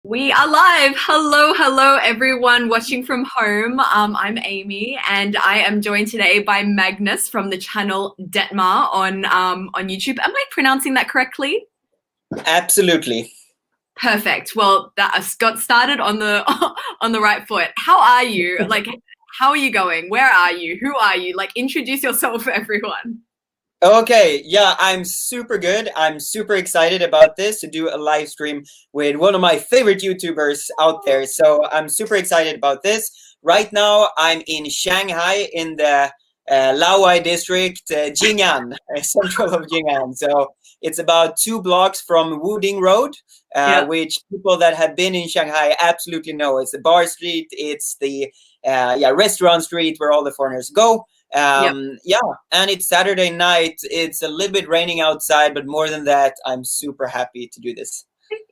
We are live. Hello, hello, everyone watching from home. I'm Amy, and I am joined today by Magnus from the channel Detmar on YouTube. Am I pronouncing that correctly? Absolutely. Perfect. Well, that got started on the on the right foot. How are you? How are you going? Where are you? Who are you? Introduce yourself, everyone. Okay, yeah, I'm super good. I'm super excited about this to do a live stream with one of my favorite YouTubers out there. So I'm super excited about this. Right now, I'm in Shanghai in the Laowai district, Jing'an, central of Jing'an. So it's about 2 blocks from Wuding Road, Yeah. which people that have been in Shanghai absolutely know. It's the bar street, it's the restaurant street where all the foreigners go. Yep. Yeah, and it's Saturday night. It's a little bit raining outside, but more than that, I'm super happy to do this.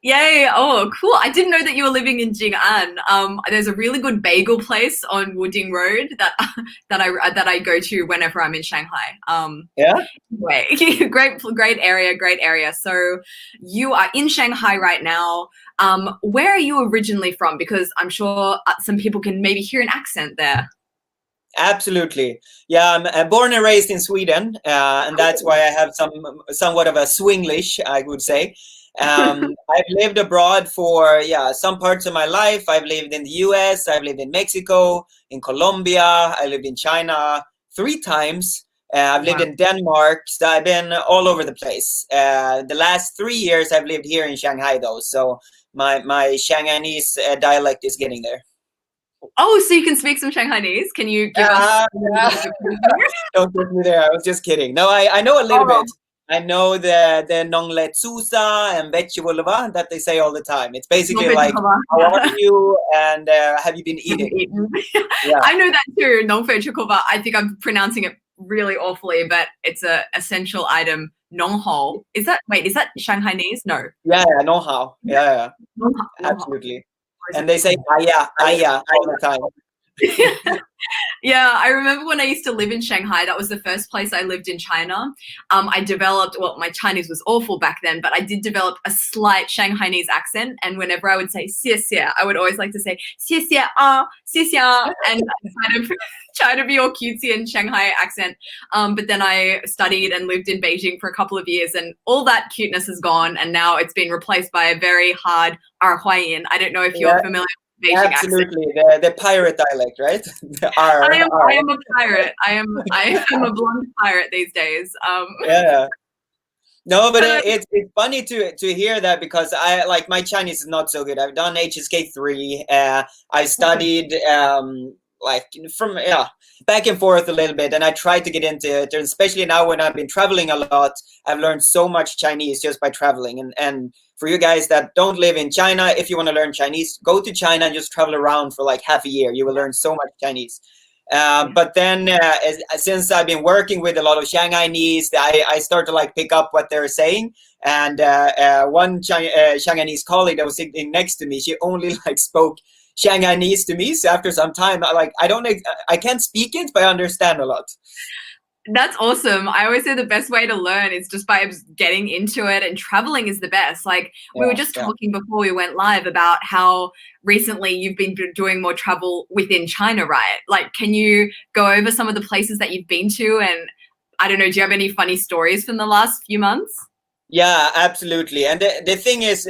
Yay! Oh, cool. I didn't know that you were living in Jing'an. There's a really good bagel place on Wuding Road that that I go to whenever I'm in Shanghai. Yeah, Anyway, great area, great area. So you are in Shanghai right now. Where are you originally from? Because I'm sure some people can maybe hear an accent there. absolutely. Yeah, I'm born and raised in Sweden, and that's why I have somewhat of a Swinglish, I would say. I've lived abroad for some parts of my life. I've lived in the U.S., I've lived in Mexico, in Colombia, I lived in China 3 times. I've lived Wow. in Denmark, so I've been all over the place. The last 3 years I've lived here in Shanghai, though, so my Shanghainese dialect is getting there. Oh, so you can speak some Shanghainese? Can you give us? Yeah. Don't get me there. I was just kidding. No, I know a little Oh, bit. I know the Nong Le Tsusa and Vechivolova that they say all the time. It's basically like, how are yeah. you? And have you been Have you eating? eaten? Yeah. I know that too. Nongfei chukova. I think I'm pronouncing it really awfully, but it's a essential item. Nonghao. Is that Shanghainese? No. Yeah, yeah, know how. Yeah, yeah, Nonghao. absolutely. Or is And it? they say aya, aya all the time. Yeah, I remember when I used to live in Shanghai, that was the first place I lived in China. I developed, well, my Chinese was awful back then, but I did develop a slight Shanghainese accent. And whenever I would say xie xie, I would always like to say xie xie xie xie, and kind of try to be all cutesy in Shanghai accent. But then I studied and lived in Beijing for a couple of years, and all that cuteness is gone. And now it's been replaced by a very hard Huayin. I don't know if you're Yeah, familiar with Beijing accent. absolutely. The pirate dialect, right? The R, I R. am a pirate. I am a blonde pirate these days. Yeah. No, but But it's funny to hear that because I like my Chinese is not so good. I've done HSK 3. I studied like from back and forth a little bit, and I tried to get into it. And especially now when I've been traveling a lot, I've learned so much Chinese just by traveling. And for you guys that don't live in China, if you want to learn Chinese, go to China and just travel around for like half a year. You will learn so much Chinese. But then, since I've been working with a lot of Shanghainese, I start to like pick up what they're saying. And one Shanghainese colleague that was sitting next to me, she only like spoke Shanghainese to me. So after some time, I can't speak it, but I understand a lot. that's awesome. I always say the best way to learn is just by getting into it, and traveling is the best. Like we were Yeah, just yeah. talking before we went live about how recently you've been doing more travel within China, right? Like, can you go over some of the places that you've been to? And I don't know, do you have any funny stories from the last few months? Yeah, absolutely. And the thing is,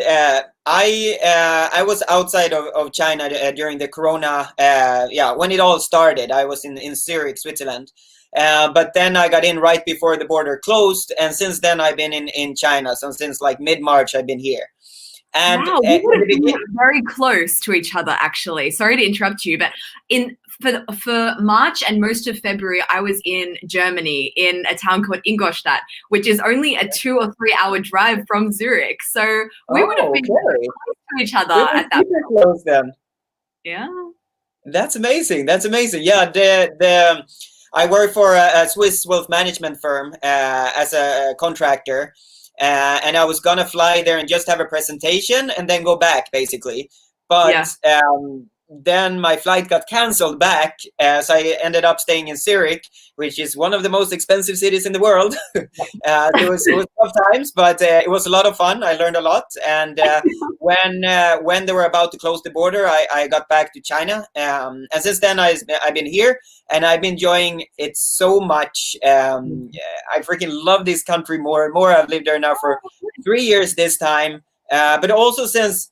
I was outside of China during the Corona. When it all started, I was in Zurich, Switzerland. But then I got in right before the border closed, and since then I've been in China. So since like mid-March, I've been here. And Wow, we in would the have been beginning, very close to each other, actually. Sorry to interrupt you, but for March and most of February, I was in Germany in a town called Ingolstadt, which is only a 2 or 3 hour drive from Zurich. So we would have oh, been okay, close to each other we were at that super point. close then. Yeah. That's amazing. That's amazing. Yeah, the I work for a Swiss wealth management firm as a contractor, and I was gonna fly there and just have a presentation and then go back basically. But Yeah. then my flight got canceled back, so I ended up staying in Zurich, which is one of the most expensive cities in the world. It was tough times, but it was a lot of fun. I learned a lot, and when they were about to close the border, I got back to China, and since then I've been here, and I've been enjoying it so much. I freaking love this country more and more. I've lived there now for 3 years this time, but also since.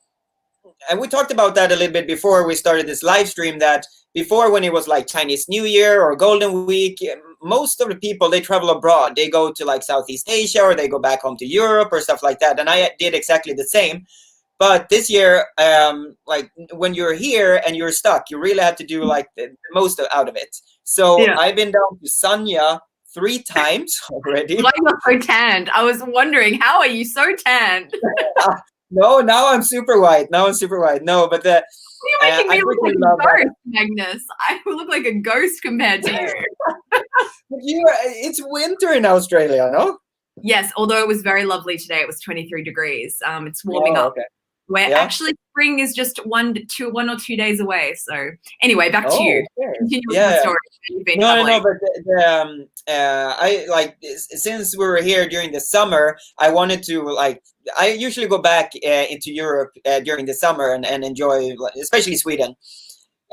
And we talked about that a little bit before we started this live stream, that before, when it was like Chinese New Year or Golden Week, most of the people, they travel abroad. They go to like Southeast Asia, or they go back home to Europe or stuff like that. And I did exactly the same. But this year, like when you're here and you're stuck, you really have to do like the most out of it. So Yeah. I've been down to Sanya 3 times already. Why you're so tanned? I was wondering, how are you so tanned? No, now I'm super white. No, but the You're making me I look like freaking a love that. ghost, Magnus. I look like a ghost compared to you. But it's winter in Australia, no? Yes, although it was very lovely today. It was 23 degrees. It's warming up. Okay. Where Yeah. actually spring is just 1 or 2 days away. So anyway, back to you. Okay. Continue with Yeah. the story. You've been No, traveling. but I like, since we were here during the summer, I wanted to like, I usually go back into Europe during the summer and enjoy, especially Sweden.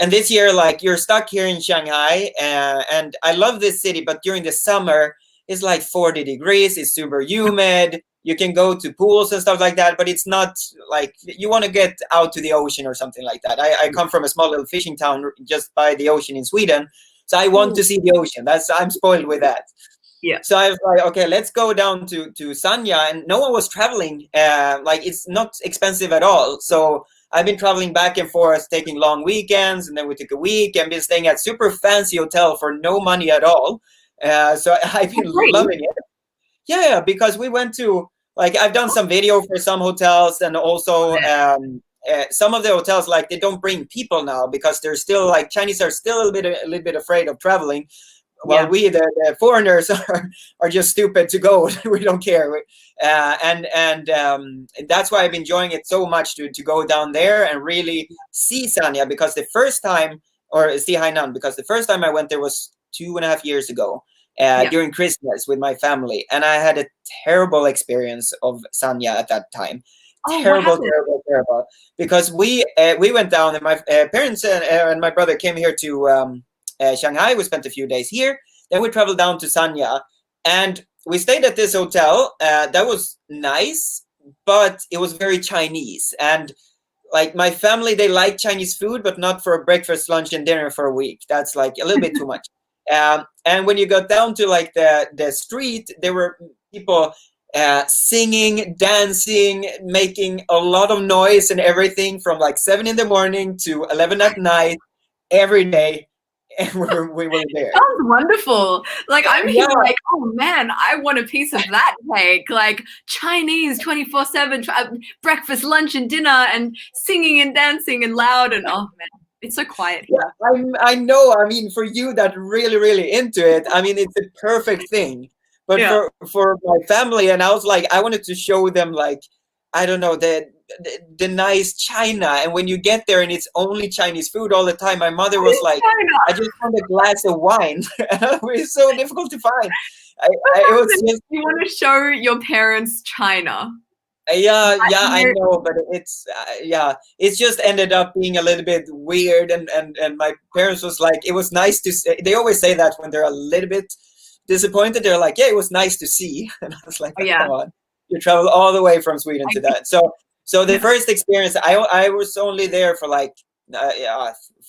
And this year, like, you're stuck here in Shanghai, and I love this city, but during the summer, it's like 40 degrees, it's super humid. You can go to pools and stuff like that, but it's not like you want to get out to the ocean or something like that. I come from a small little fishing town just by the ocean in Sweden, so I want to see the ocean. I'm spoiled with that. Yeah. So I was like, okay, let's go down to Sanya, and no one was traveling. Like, it's not expensive at all. So I've been traveling back and forth, taking long weekends, and then we took a week and been staying at super fancy hotel for no money at all. So I've been Great. loving it. Yeah, because we went to, like, I've done some video for some hotels, and also some of the hotels, like, they don't bring people now because they're still like, Chinese are still a little bit afraid of traveling. Well, we the foreigners are just stupid to go. We don't care, and that's why I'm enjoying it so much to go down there and really see Sanya, because the first time, or see Hainan, because the first time I went there was 2.5 years ago. During Christmas with my family, and I had a terrible experience of Sanya at that time. Terrible. Because we went down, and my parents and my brother came here to Shanghai. We spent a few days here. Then we traveled down to Sanya, and we stayed at this hotel. That was nice, but it was very Chinese. And like, my family, they like Chinese food, but not for breakfast, lunch, and dinner for a week. That's like a little bit too much. And when you got down to like the street, there were people singing, dancing, making a lot of noise and everything from like 7 in the morning to 11 at night every day. And we were there. Sounds wonderful. Like, I'm here like, oh man, I want a piece of that cake. Like, Chinese 24/7 breakfast, lunch, and dinner, and singing and dancing and loud, and oh man, it's so quiet here. Yeah, I know. I mean, for you that really into it, I mean, it's a perfect thing. But for my family, and I was like, I wanted to show them, like, I don't know, the nice China. And when you get there and it's only Chinese food all the time, my mother was like, I just want a glass of wine. It was so difficult to find. It was just, you want to show your parents China. Yeah, I know, but it's just ended up being a little bit weird, and my parents was like, it was nice to see. They always say that when they're a little bit disappointed, they're like, yeah, it was nice to see. And I was like, oh, come on, you traveled all the way from Sweden to that. So the first experience, I was only there for like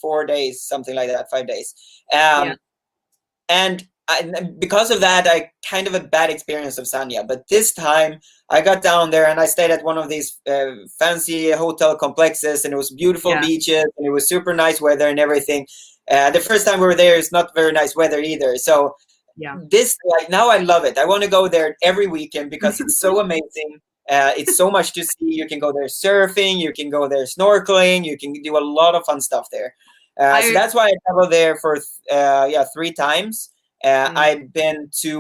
4 days, something like that, 5 days, and because of that, I kind of a bad experience of Sanya. But this time I got down there and I stayed at one of these fancy hotel complexes, and it was beautiful beaches, and it was super nice weather and everything. The first time we were there, it's not very nice weather either. So this, like, now I love it. I want to go there every weekend because it's so amazing. It's so much to see. You can go there surfing, you can go there snorkeling, you can do a lot of fun stuff there. So that's why I traveled there for 3 times. I've been to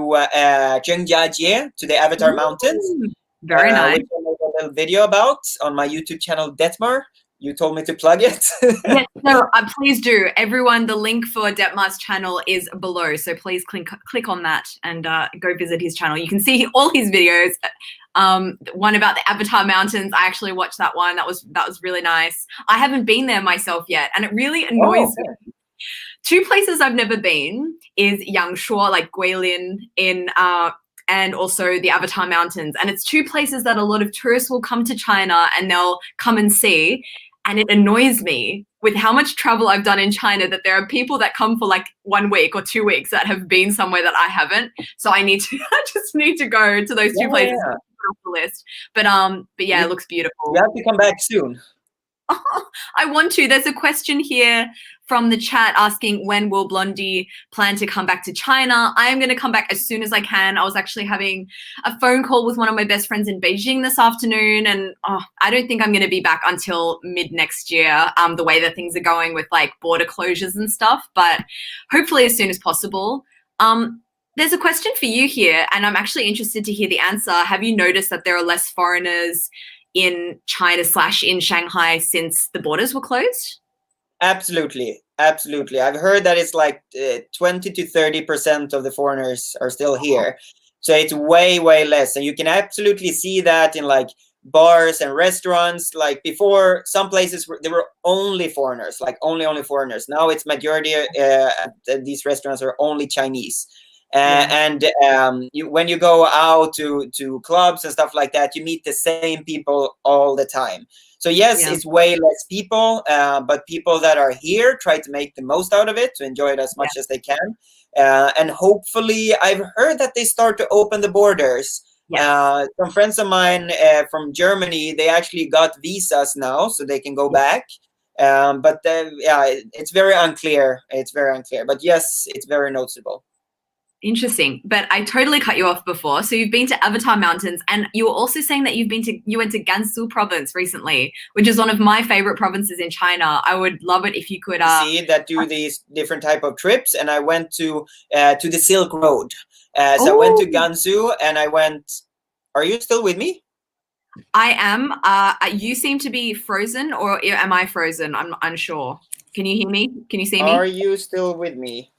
Zhengjia, to the Avatar Mountains. Very nice. Which I made a little video about on my YouTube channel, Detmar. you told me to plug it. Yes, no, please do. Everyone, the link for Detmar's channel is below, so please click on that and go visit his channel. You can see all his videos. One about the Avatar Mountains, I actually watched that one. That was really nice. I haven't been there myself yet, and it really annoys me. Two places I've never been is Yangshuo, like Guilin in and also the Avatar Mountains. And it's two places that a lot of tourists will come to China and they'll come and see. And it annoys me with how much travel I've done in China that there are people that come for like 1 week or 2 weeks that have been somewhere that I haven't. So I just need to go to those two places off the list. But yeah, it looks beautiful. You have to come back soon. I want to. There's a question here from the chat asking, when will Blondie plan to come back to China? I am going to come back as soon as I can. I was actually having a phone call with one of my best friends in Beijing this afternoon, and I don't think I'm going to be back until mid next year, the way that things are going with like border closures and stuff, but hopefully as soon as possible. There's a question for you here, and I'm actually interested to hear the answer. Have you noticed that there are less foreigners in China / in Shanghai since the borders were closed? Absolutely. I've heard that it's like 20 to 30% of the foreigners are still here. So it's way less. And you can absolutely see that in like bars and restaurants. Like before, some places there were only foreigners, like only foreigners. Now it's majority, these restaurants are only Chinese. And when you go out to clubs and stuff like that, you meet the same people all the time. So yes, it's way less people, but people that are here try to make the most out of it, to enjoy it as much as they can. And hopefully, I've heard that they start to open the borders. Some friends of mine from Germany, they actually got visas now, so they can go back. But it's very unclear. But yes, it's very noticeable. Interesting. But I totally cut you off before. So you've been to Avatar Mountains, and you were also saying that you went to Gansu province recently, which is one of my favorite provinces in China. I would love it if you could see that do these different type of trips. And I went to the Silk Road. So I went to Gansu, and I went. Are you still with me? I am. You seem to be frozen, or am I frozen? I'm unsure. Can you hear me? Can you see me? Are you still with me?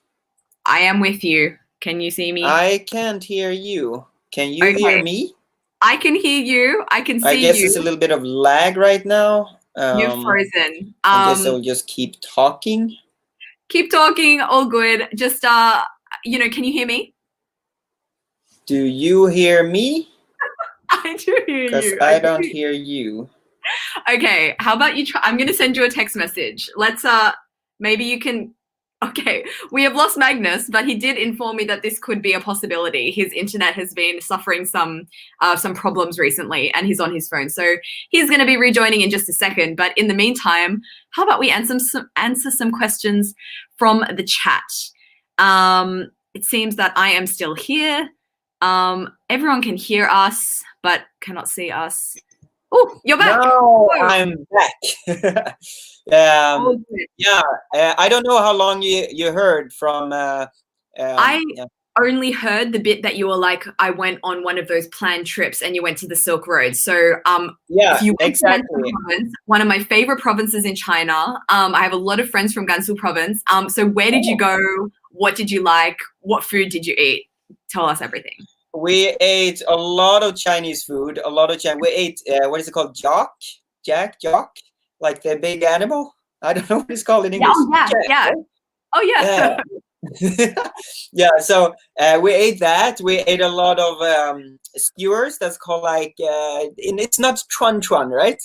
I am with you. Can you see me? I can't hear you. Can you hear me? I can hear you. I can see you. I guess it's a little bit of lag right now. You're frozen. I guess I'll just keep talking. Keep talking. All good. Just, can you hear me? Do you hear me? I do hear you. Because I don't hear you. Okay. How about you try? I'm going to send you a text message. Let's, maybe you can. Okay, we have lost Magnus, but he did inform me that this could be a possibility. His internet has been suffering some problems recently, and he's on his phone. So he's going to be rejoining in just a second. But in the meantime, how about we answer some questions from the chat? It seems that I am still here. Everyone can hear us, but cannot see us. Oh, you're back. No, I'm back. I don't know how long you heard from. I only heard the bit that you were like, I went on one of those planned trips and you went to the Silk Road. So if you went to Gansu province, one of my favorite provinces in China. I have a lot of friends from Gansu province. So where did you go? What did you like? What food did you eat? Tell us everything. We ate a lot of Chinese food. We ate what is it called? Jack, like the big animal. I don't know what it's called in English. So we ate that. We ate a lot of skewers. That's called like it's not chuan, right?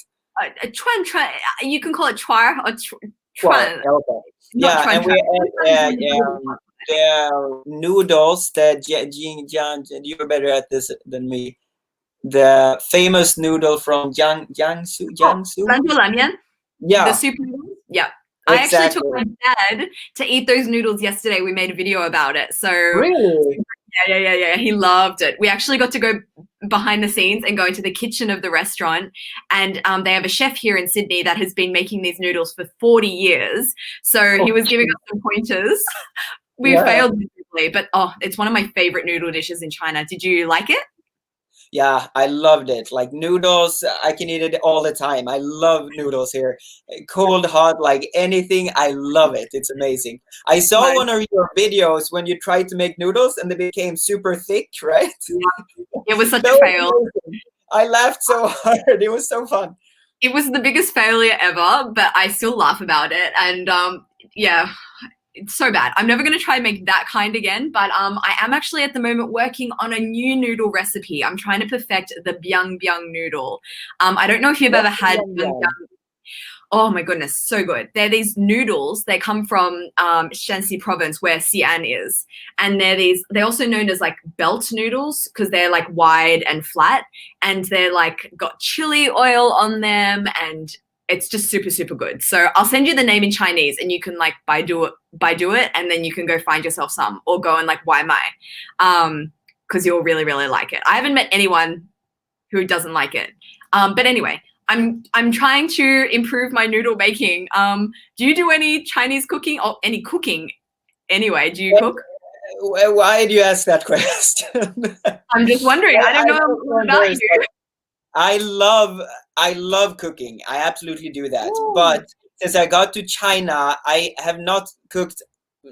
Chuan. You can call it chua or chuan. Okay. And we ate the noodles that you're better at this than me. The famous noodle from Jiangsu. The soup noodles. Yeah. Exactly. I actually took my dad to eat those noodles yesterday. We made a video about it. So really? Yeah. He loved it. We actually got to go behind the scenes and go into the kitchen of the restaurant. And they have a chef here in Sydney that has been making these noodles for 40 years. So he was giving us some pointers. We failed miserably, but it's one of my favorite noodle dishes in China. Did you like it? Yeah, I loved it. Like noodles, I can eat it all the time. I love noodles here. Cold, hot, like anything. I love it. It's amazing. I saw Nice. one of your videos when you tried to make noodles and they became super thick, right? Yeah. It was such That a was fail. amazing. I laughed so hard. It was so fun. It was the biggest failure ever, but I still laugh about it. And yeah, it's so bad. I'm never going to try and make that kind again, but I am actually at the moment working on a new noodle recipe. I'm trying to perfect the byung byung noodle. I don't know if you've ever What's had yum byung yum? byung. Oh my goodness, so good. They're these noodles. They come from Shanxi province where Xi'an is. And they're also known as like belt noodles because they're like wide and flat. And they're like got chili oil on them and it's just super, super good. So I'll send you the name in Chinese and you can like Baidu it and then you can go find yourself some or go and like Wai Mai. Because you'll really, really like it. I haven't met anyone who doesn't like it. But anyway, I'm trying to improve my noodle making. Do you do any Chinese cooking or any cooking anyway? Do you cook? Why do you ask that question? I'm just wondering. I don't I know feel so about embarrassed. you. I love I love cooking. I absolutely do that. Ooh. But since I got to China, I have not cooked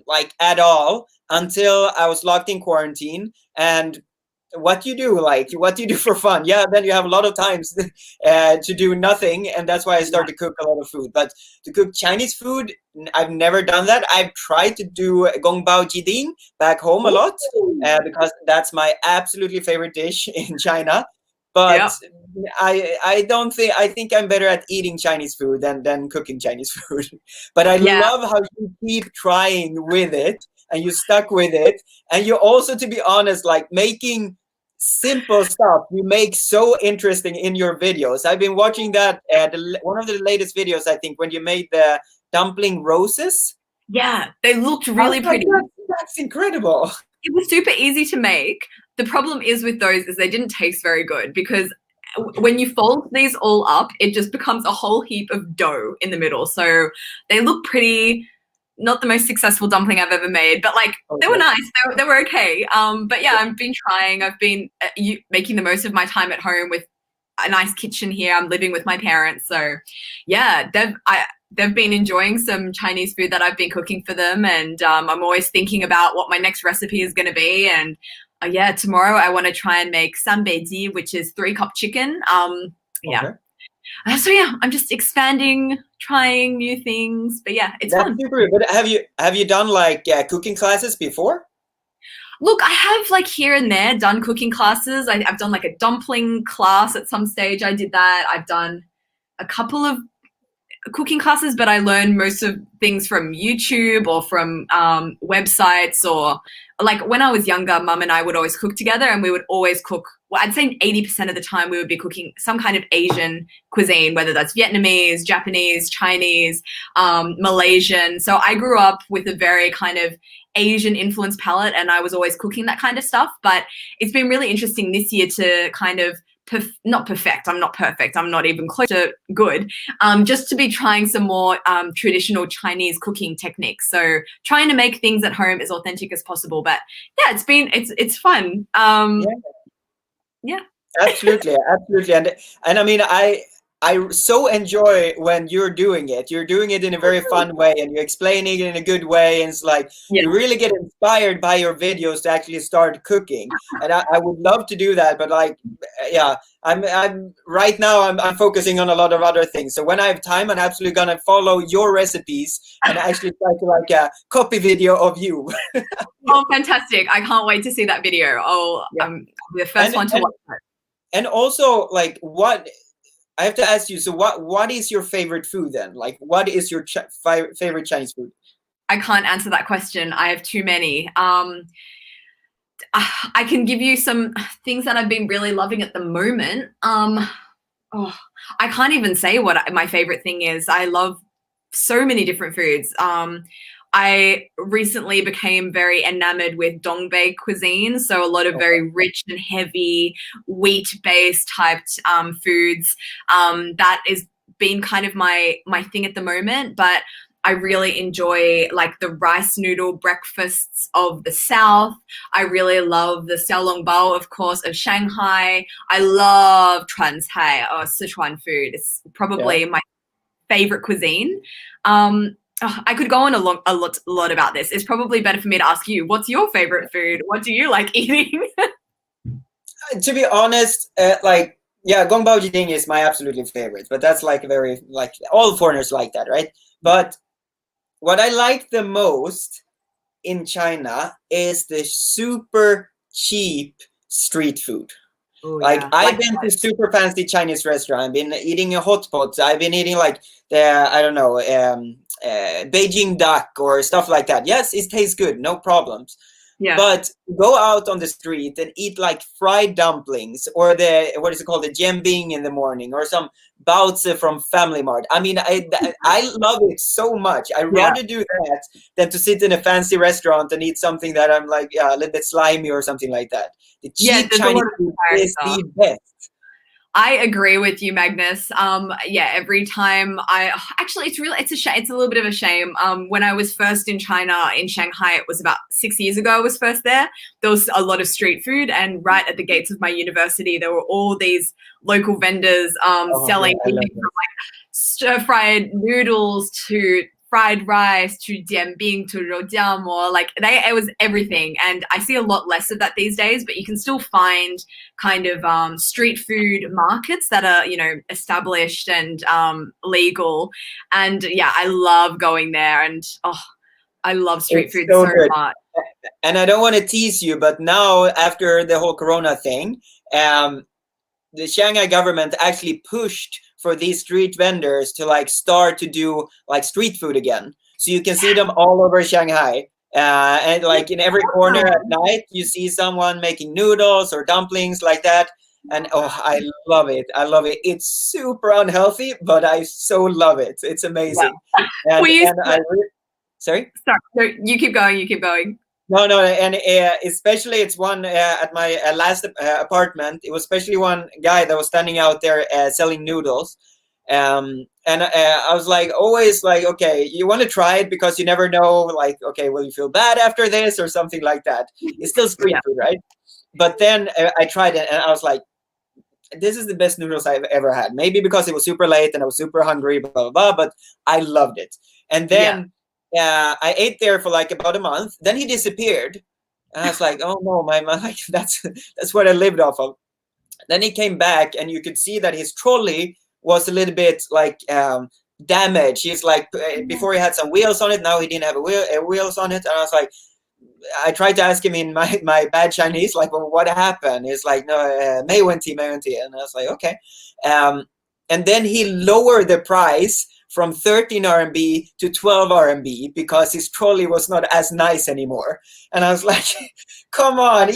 like at all until I was locked in quarantine. And what you do, like what you do for fun, yeah, then you have a lot of times to do nothing, and that's why I Yeah. started to cook a lot of food. But to cook Chinese food, I've never done that. I've tried to do gongbao jiding back home a lot Ooh. because that's my absolutely favorite dish in China. But Yep. I don't think I think I'm better at eating Chinese food than cooking Chinese food. But I Yeah. love how you keep trying with it and you stuck with it. And you also, to be honest, like making simple stuff you make so interesting in your videos. I've been watching that one of the latest videos, I think, when you made the dumpling roses. Yeah. They looked I was really like, pretty. that's incredible. It was super easy to make. The problem is with those is they didn't taste very good because when you fold these all up, it just becomes a whole heap of dough in the middle. So they look pretty. Not the most successful dumpling I've ever made, but like they were Okay. nice. They were okay. But yeah, I've been trying. I've been making the most of my time at home with a nice kitchen here. I'm living with my parents, so yeah, they've been enjoying some Chinese food that I've been cooking for them, and I'm always thinking about what my next recipe is going to be. And yeah, tomorrow I want to try and make sambeiji, which is 3 cup chicken. Yeah. Okay. So yeah, I'm just expanding, trying new things, but yeah, it's That's fun. super. But have you done like cooking classes before? Look, I have like here and there done cooking classes. I've done like a dumpling class at some stage. I did that. I've done a couple of cooking classes, but I learned most of things from YouTube or from websites or like when I was younger, mum and I would always cook together and we would always cook. Well, I'd say 80% of the time we would be cooking some kind of Asian cuisine, whether that's Vietnamese, Japanese, Chinese, Malaysian. So I grew up with a very kind of Asian influence palette and I was always cooking that kind of stuff. But it's been really interesting this year to kind of not perfect. I'm not perfect. I'm not even close to good. Just to be trying some more traditional Chinese cooking techniques. So trying to make things at home as authentic as possible. But yeah, it's fun. Yeah. Yeah. Absolutely, absolutely, and I mean, I so enjoy when you're doing it. You're doing it in a very fun way, and you're explaining it in a good way. And it's like Yeah. you really get inspired by your videos to actually start cooking. And I would love to do that, but like, yeah, I'm right now. I'm focusing on a lot of other things. So when I have time, I'm absolutely gonna follow your recipes and actually try to like copy video of you. Oh, fantastic. I can't wait to see that video. Yeah. I'll be the first one to And watch it. and also like what I have to ask you, so what is your favorite food then? Like, what is your favorite Chinese food? I can't answer that question. I have too many. I can give you some things that I've been really loving at the moment. Oh, I can't even say what my favorite thing is. I love so many different foods. I recently became very enamored with Dongbei cuisine, so a lot of Okay. very rich and heavy wheat-based typed foods. That is been kind of my thing at the moment, but I really enjoy like the rice noodle breakfasts of the South. I really love the xiaolongbao, of course, of Shanghai. I love Chuancai or Sichuan food. It's Yeah. probably my favorite cuisine. I could go on a lot about this. It's probably better for me to ask you, what's your favorite food? What do you like eating? To be honest, like yeah, Gongbao Jiding is my absolutely favorite, but that's like very like all foreigners like that, right? But what I like the most in China is the super cheap street food. Oh Like yeah, I've like been to super fancy Chinese restaurant. I've been eating a hot pot. I've been eating like the I don't know Beijing duck or stuff like that. Yes, it tastes good, no problems. yeah. But go out on the street and eat like fried dumplings or the what is it called, the jianbing in the morning, or some baozi from Family Mart. I mean, I love it so much. I Yeah. rather do that than to sit in a fancy restaurant and eat something that I'm like, yeah, a little bit slimy or something like that. The Yeah, cheap there's a Chinese lot of food is character. the best. I agree with you, Magnus. Yeah, every time I actually, it's a shame. It's a little bit of a shame. When I was first in China, in Shanghai, it was about 6 years ago. I was first there. There was a lot of street food, and right at the gates of my university, there were all these local vendors Oh yeah, selling I love everything it. from like stir-fried noodles to fried rice to dianbing to rojamo. Like it was everything, and I see a lot less of that these days. But you can still find kind of street food markets that are established and legal. And yeah, I love going there, and I love street It's food so so good. much. And I don't want to tease you, but now after the whole Corona thing, um, the Shanghai government actually pushed for these street vendors to like start to do like street food again. So you can see them all over Shanghai. And like in every corner at night, you see someone making noodles or dumplings like that. And oh, I love it. I love it. It's super unhealthy, but I so love it. It's Yeah. amazing. And We used and to, sorry. sorry, no, you keep going, you keep going. No, and especially it's one at my last apartment. It was especially one guy that was standing out there selling noodles, and I was like, always like, okay, you want to try it because you never know, like, okay, will you feel bad after this or something like that? It's still street Yeah. food, right? But then I tried it, and I was like, this is the best noodles I've ever had. Maybe because it was super late and I was super hungry, blah blah blah. But I loved it. And Yeah. then I ate there for like about a month. Then he disappeared, and I was like, oh no, my like, that's what I lived off of. Then he came back, and you could see that his trolley was a little bit like damaged. He's like before he had some wheels on it. Now he didn't have wheels on it, and I was like, I tried to ask him in my bad Chinese, like, well, what happened? He's like, no, Mei Wen Ti, Mei Wen Ti. And I was like, okay. And then he lowered the price from 13 RMB to 12 RMB because his trolley was not as nice anymore. And I was like, come on,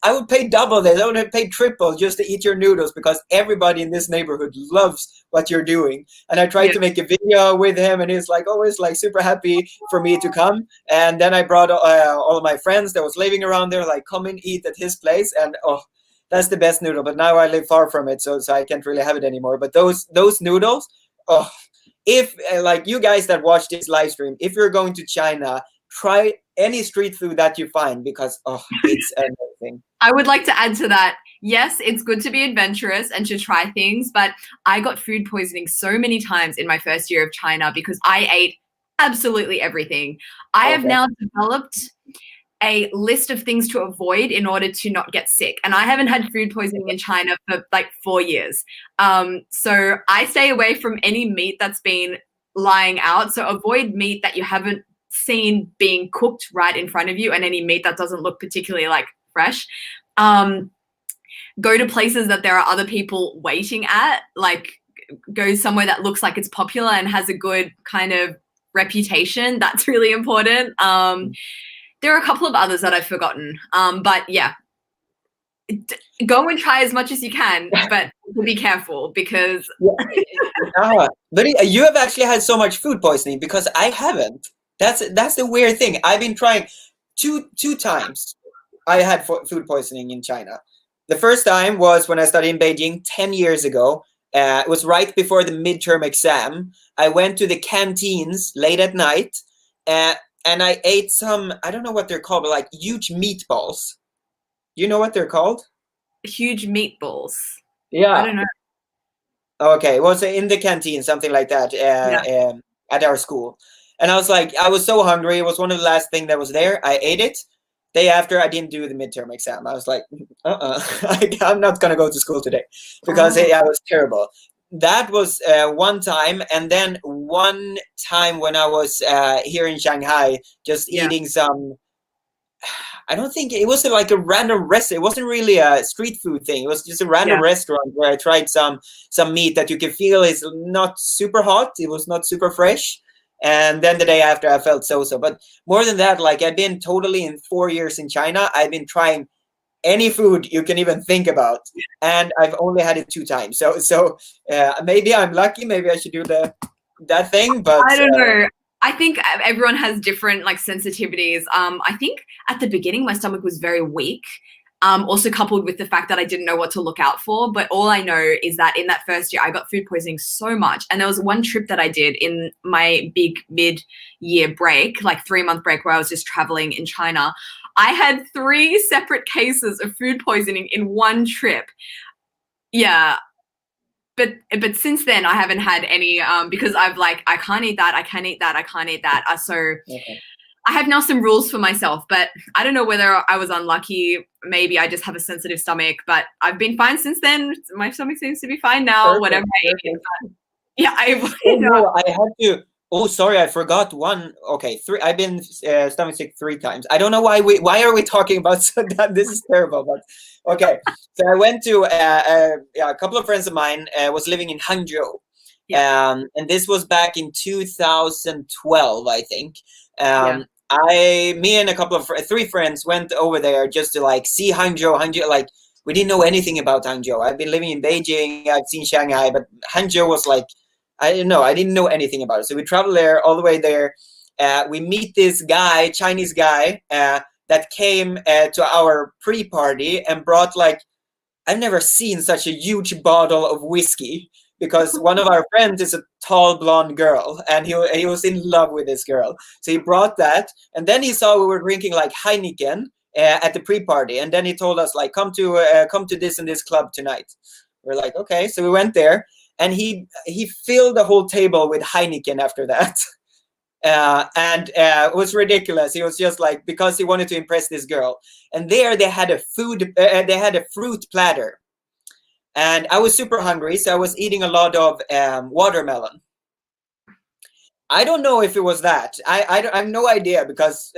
I would pay double this. I would have paid triple just to eat your noodles because everybody in this neighborhood loves what you're doing. And I tried to make a video with him, and he's like always like super happy for me to come. And then I brought all of my friends that was living around there, like, come and eat at his place. And oh, that's the best noodle. But now I live far from it, so I can't really have it anymore. But those noodles, oh, if like you guys that watch this live stream, if you're going to China, try any street food that you find because oh, it's amazing. I would like to add to that. Yes, it's good to be adventurous and to try things, but I got food poisoning so many times in my first year of China because I ate absolutely everything. I have now developed a list of things to avoid in order to not get sick. And I haven't had food poisoning in China for like 4 years. So I stay away from any meat that's been lying out. So avoid meat that you haven't seen being cooked right in front of you, and any meat that doesn't look particularly like fresh. Go to places that there are other people waiting at, like go somewhere that looks like it's popular and has a good kind of reputation. That's really important. There are a couple of others that I've forgotten. But yeah, go and try as much as you can, but be careful because. But you have actually had so much food poisoning because I haven't. That's the weird thing. I've been trying two times. I had food poisoning in China. The first time was when I studied in Beijing 10 years ago. It was right before the midterm exam. I went to the canteens late at night, uh, and I ate some, I don't know what they're called, but like huge meatballs. You know what they're called? Huge meatballs. I Yeah. don't know. Okay, well, so in the canteen, something like that, Yeah. at our school. And I was like, I was so hungry. It was one of the last thing that was there. I ate it. Day after, I didn't do the midterm exam. I was like, I'm not gonna go to school today because Oh, I was terrible. That was one time, and then one time when I was here in Shanghai, just yeah. eating some. I don't think it was like a random restaurant. It wasn't really a street food thing. It was just a random Yeah. restaurant where I tried some meat that you can feel is not super hot. It was not super fresh. And then the day after, I felt so. But more than that, like I've been totally in 4 years in China. I've been trying any food you can even think about, and I've only had it 2 times. So maybe I'm lucky. Maybe I should do that thing. But I don't know. I think everyone has different like sensitivities. I think at the beginning my stomach was very weak. Also coupled with the fact that I didn't know what to look out for. But all I know is that in that first year I got food poisoning so much. And there was one trip that I did in my big mid-year break, like 3-month break where I was just traveling in China. I had 3 separate cases of food poisoning in one trip. Yeah, but since then I haven't had any because I've like I can't eat that, I can't eat that, I can't eat that. So okay. I have now some rules for myself, but I don't know whether I was unlucky. Maybe I just have a sensitive stomach, but I've been fine since then. My stomach seems to be fine now. Perfect, Whatever I eat. perfect. Yeah, Oh no, I had to. Oh, sorry, I forgot one. Okay, three. I've been stomach sick 3 times. I don't know why are we talking about that? This is terrible. But okay, so I went to yeah, a couple of friends of mine was living in Hangzhou, and this was back in 2012, I think. yeah. Me and a couple of 3 friends went over there just to like see Hangzhou. Hangzhou, like we didn't know anything about Hangzhou. I've been living in Beijing. I've seen Shanghai, but Hangzhou was like I didn't know. I didn't know anything about it. So we travel there, all the way there. We meet this guy, Chinese guy, that came to our pre-party and brought like I've never seen such a huge bottle of whiskey because one of our friends is a tall blonde girl and he was in love with this girl. So he brought that, and then he saw we were drinking like Heineken at the pre-party, and then he told us like come to this and this club tonight. We're like okay, so we went there. And he filled the whole table with Heineken after that. And it was ridiculous. He was just like, because he wanted to impress this girl. And there they had they had a fruit platter. And I was super hungry, so I was eating a lot of watermelon. I don't know if it was that. I have no idea because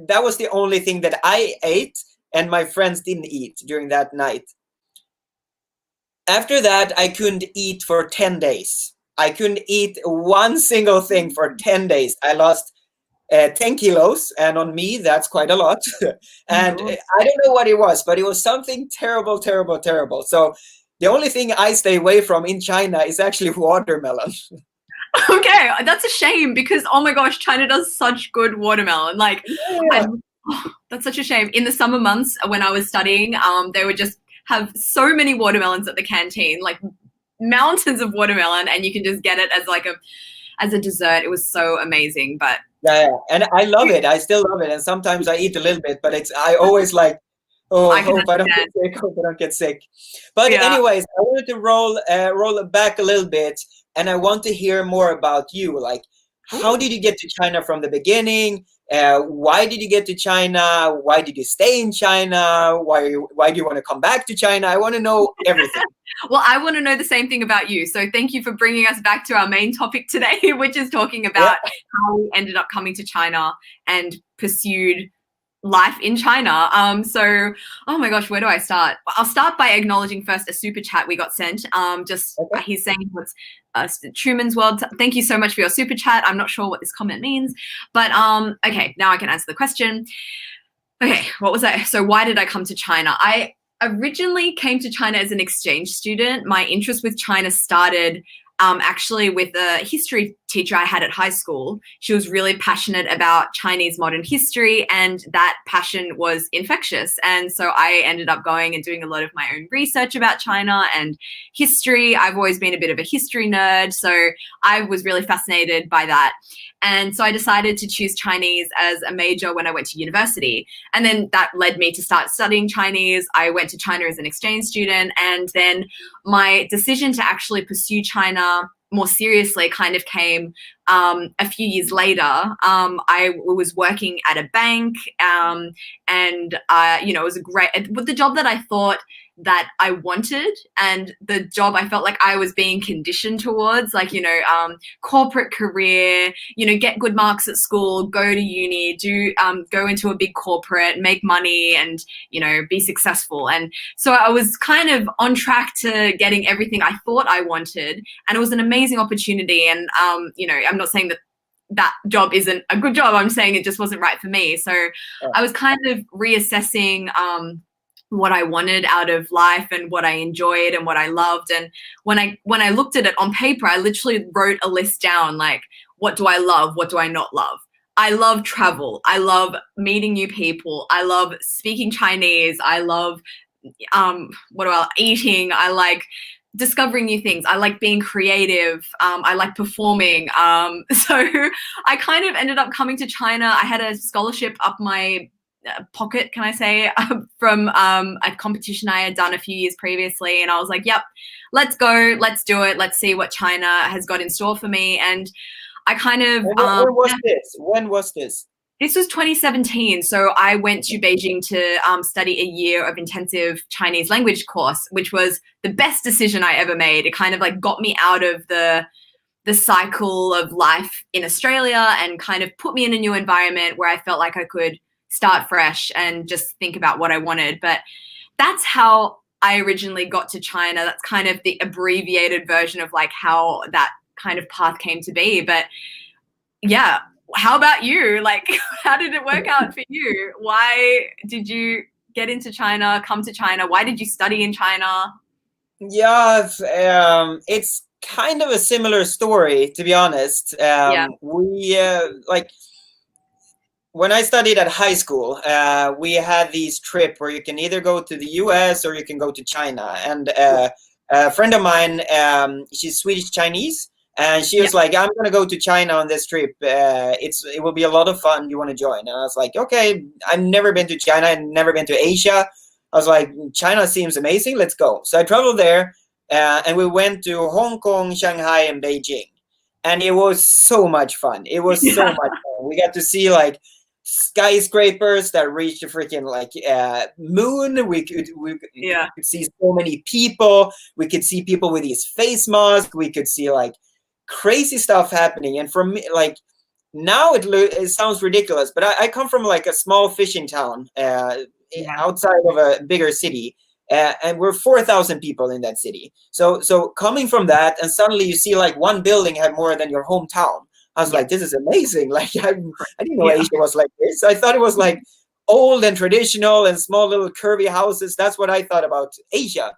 that was the only thing that I ate and my friends didn't eat during that night. After that, I couldn't eat for 10 days. I couldn't eat one single thing for 10 days. I lost 10 kilos, and on me, that's quite a lot. And I don't know what it was, but it was something terrible, terrible, terrible. So the only thing I stay away from in China is actually watermelon. Okay, that's a shame because oh my gosh, China does such good watermelon. Like, Yeah. that's such a shame. In the summer months when I was studying, they would just have so many watermelons at the canteen, like mountains of watermelon, and you can just get it as like a dessert. It was so amazing. But Yeah, and I love it. I still love it. And sometimes I eat a little bit, but I always like, oh, I can hope I don't get understand. sick, hope I don't get sick. But Yeah. anyways, I wanted to roll it back a little bit, and I want to hear more about you. Like, how did you get to China from the beginning? Why did you get to China? Why did you stay in China? Why do you want to come back to China? I want to know everything. Well, I want to know the same thing about you. So thank you for bringing us back to our main topic today, which is talking about how we ended up coming to China and pursued life in China. So, oh my gosh, where do I start? I'll start by acknowledging first a super chat we got sent. He's saying what's Truman's World. Thank you so much for your super chat. I'm not sure what this comment means, but okay, now I can answer the question. Okay, what was that? So why did I come to China? I originally came to China as an exchange student. My interest with China started actually with a history teacher I had at high school, she was really passionate about Chinese modern history, and that passion was infectious. And so I ended up going and doing a lot of my own research about China and history. I've always been a bit of a history nerd, so I was really fascinated by that. And so I decided to choose Chinese as a major when I went to university. And then that led me to start studying Chinese. I went to China as an exchange student. And then my decision to actually pursue China more seriously kind of came a few years later. I was working at a bank, and it was with the job that I thought that I wanted, and the job I felt like I was being conditioned towards, like, corporate career, get good marks at school, go to uni, go into a big corporate, make money, and, be successful. And so I was kind of on track to getting everything I thought I wanted. And it was an amazing opportunity. And, I'm not saying that job isn't a good job. I'm saying it just wasn't right for me. So I was kind of reassessing, what I wanted out of life and what I enjoyed and what I loved. And when I looked at it on paper, I literally wrote a list down, like, what do I love? What do I not love? I love travel. I love meeting new people. I love speaking Chinese. I love eating. I like discovering new things. I like being creative. I like performing. So I kind of ended up coming to China. I had a scholarship up my pocket, can I say, from a competition I had done a few years previously. And I was like, yep, let's go, let's do it. Let's see what China has got in store for me. And I kind of... When was this? This was 2017. So I went to Beijing to study a year of intensive Chinese language course, which was the best decision I ever made. It kind of like got me out of the cycle of life in Australia and kind of put me in a new environment where I felt like I could start fresh and just think about what I wanted. But that's how I originally got to China. That's kind of the abbreviated version of like how that kind of path came to be. But yeah, how about you? Like, how did it work out for you? Why did you get into China, come to China? Why did you study in China? Yeah, it's kind of a similar story, to be honest. We when I studied at high school, we had these trip where you can either go to the US or you can go to China. And a friend of mine, she's Swedish Chinese, and she was like, I'm going to go to China on this trip. It will be a lot of fun. You want to join? And I was like, okay, I've never been to China. I've never been to Asia. I was like, China seems amazing. Let's go. So I traveled there, and we went to Hong Kong, Shanghai, and Beijing. And it was so much fun. It was so much fun. We got to see like skyscrapers that reached the freaking moon. We could see so many people. We could see people with these face masks. We could see like crazy stuff happening. And for me, like, now it sounds ridiculous, but I come from like a small fishing town outside of a bigger city, and we're 4,000 people in that city. So coming from that, and suddenly you see like one building have more than your hometown. I was like, this is amazing. Like, I didn't know Asia was like this. I thought it was like old and traditional and small little curvy houses. That's what I thought about Asia.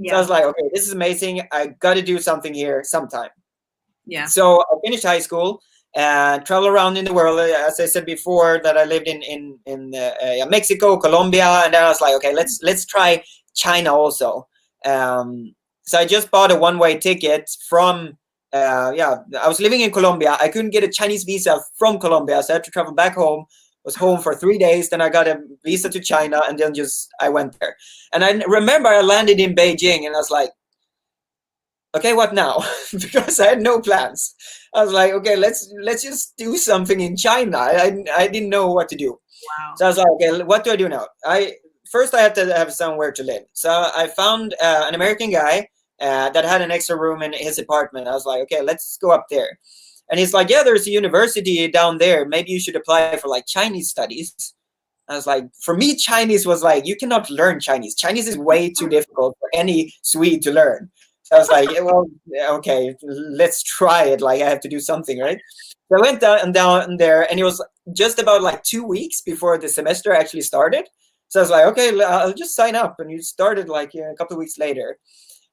So I was like, okay, this is amazing. I got to do something here sometime. Yeah. So I finished high school and traveled around in the world. As I said before, that I lived in Mexico, Colombia, and then I was like, okay, let's try China also. So I just bought a one-way ticket from. I was living in Colombia. I couldn't get a Chinese visa from Colombia, so I had to travel back home. Was home for 3 days. Then I got a visa to China, and then I went there. And I remember I landed in Beijing, and I was like, okay, what now? Because I had no plans. I was like, okay, let's just do something in China. I didn't know what to do. Wow. So I was like, okay, what do I do now? First I had to have somewhere to live. So I found an American guy that had an extra room in his apartment. I was like, okay, let's go up there. And he's like, yeah, there's a university down there. Maybe you should apply for like Chinese studies. I was like, for me, Chinese was like, you cannot learn Chinese. Chinese is way too difficult for any Swede to learn. So I was like, well, okay, let's try it. Like, I have to do something, right? So I went down there, and it was just about like 2 weeks before the semester actually started. So I was like, okay, I'll just sign up. And you started like a couple of weeks later.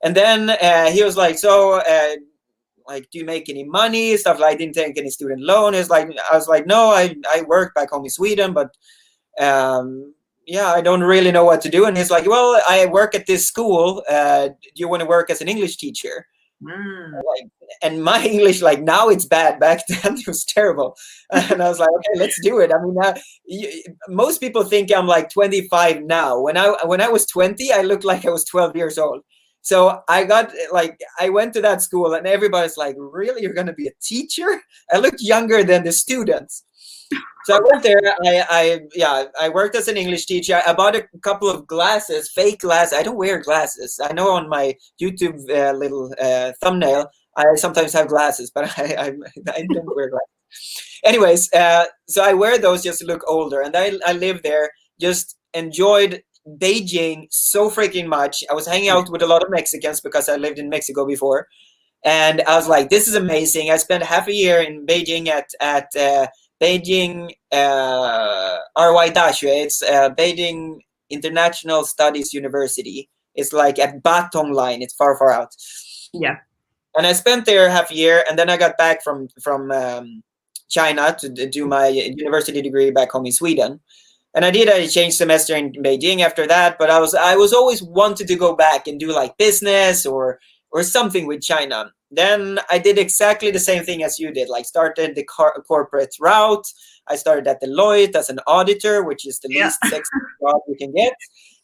And then he was like, so like, do you make any money? Stuff like, I didn't take any student loan. It's like, I was like, no, I work back home in Sweden, but yeah, I don't really know what to do. And he's like, well, I work at this school. Do you want to work as an English teacher? Like, and my English, like, now it's bad. Back then it was terrible. And I was like, okay, let's do it. I mean, most people think I'm like 25 now. When I was 20, I looked like I was 12 years old. So I went to that school, and everybody's like, really, you're going to be a teacher? I looked younger than the students. So I went there. I worked as an English teacher. I bought a couple of glasses, fake glasses. I don't wear glasses. I know on my YouTube little thumbnail, I sometimes have glasses, but I don't wear glasses. Anyways, so I wear those just to look older. And I lived there, just enjoyed Beijing so freaking much. I was hanging out with a lot of Mexicans because I lived in Mexico before. And I was like, this is amazing. I spent half a year in Beijing at Beijing RY Daxue. It's Beijing International Studies University. It's like at Batong line. It's far, far out. Yeah. And I spent there half a year, and then I got back from China to do my university degree back home in Sweden. And I did a change semester in Beijing after that, but I was always wanted to go back and do like business or something with China. Then I did exactly the same thing as you did, like started the corporate route. I started at Deloitte as an auditor, which is the least sexy job you can get.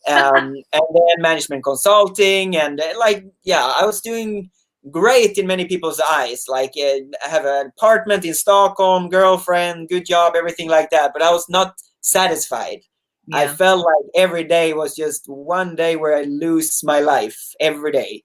And then management consulting, and I was doing great in many people's eyes. Like I have an apartment in Stockholm, girlfriend, good job, everything like that. But I was not satisfied. Yeah. I felt like every day was just one day where I lose my life every day.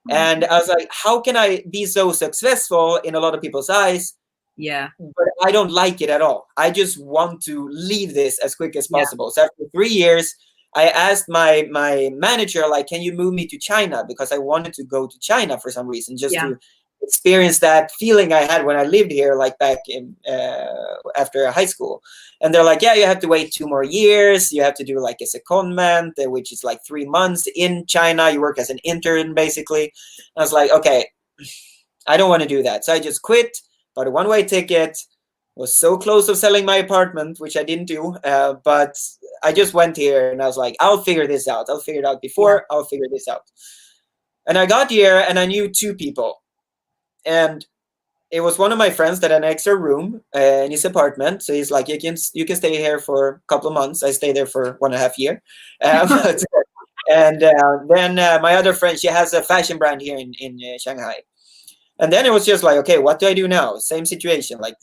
And I was like, how can I be so successful in a lot of people's eyes? Yeah. But I don't like it at all. I just want to leave this as quick as possible. So after 3 years, I asked my manager, like, can you move me to China? Because I wanted to go to China for some reason, just to experience that feeling I had when I lived here, like back in after high school. And they're like, yeah, you have to wait 2 more years. You have to do like a secondment, which is like 3 months in China. You work as an intern, basically. I was like, okay, I don't want to do that. So I just quit, bought a one-way ticket, was so close to selling my apartment, which I didn't do. But I just went here and I was like, I'll figure this out. I'll figure it out before. I'll figure this out. And I got here and I knew 2 people. And it was one of my friends that had an extra room in his apartment. So he's like, you can stay here for a couple of months. I stayed there for 1.5 years. And then my other friend, she has a fashion brand here in Shanghai. And then it was just like, okay, what do I do now? Same situation. Like,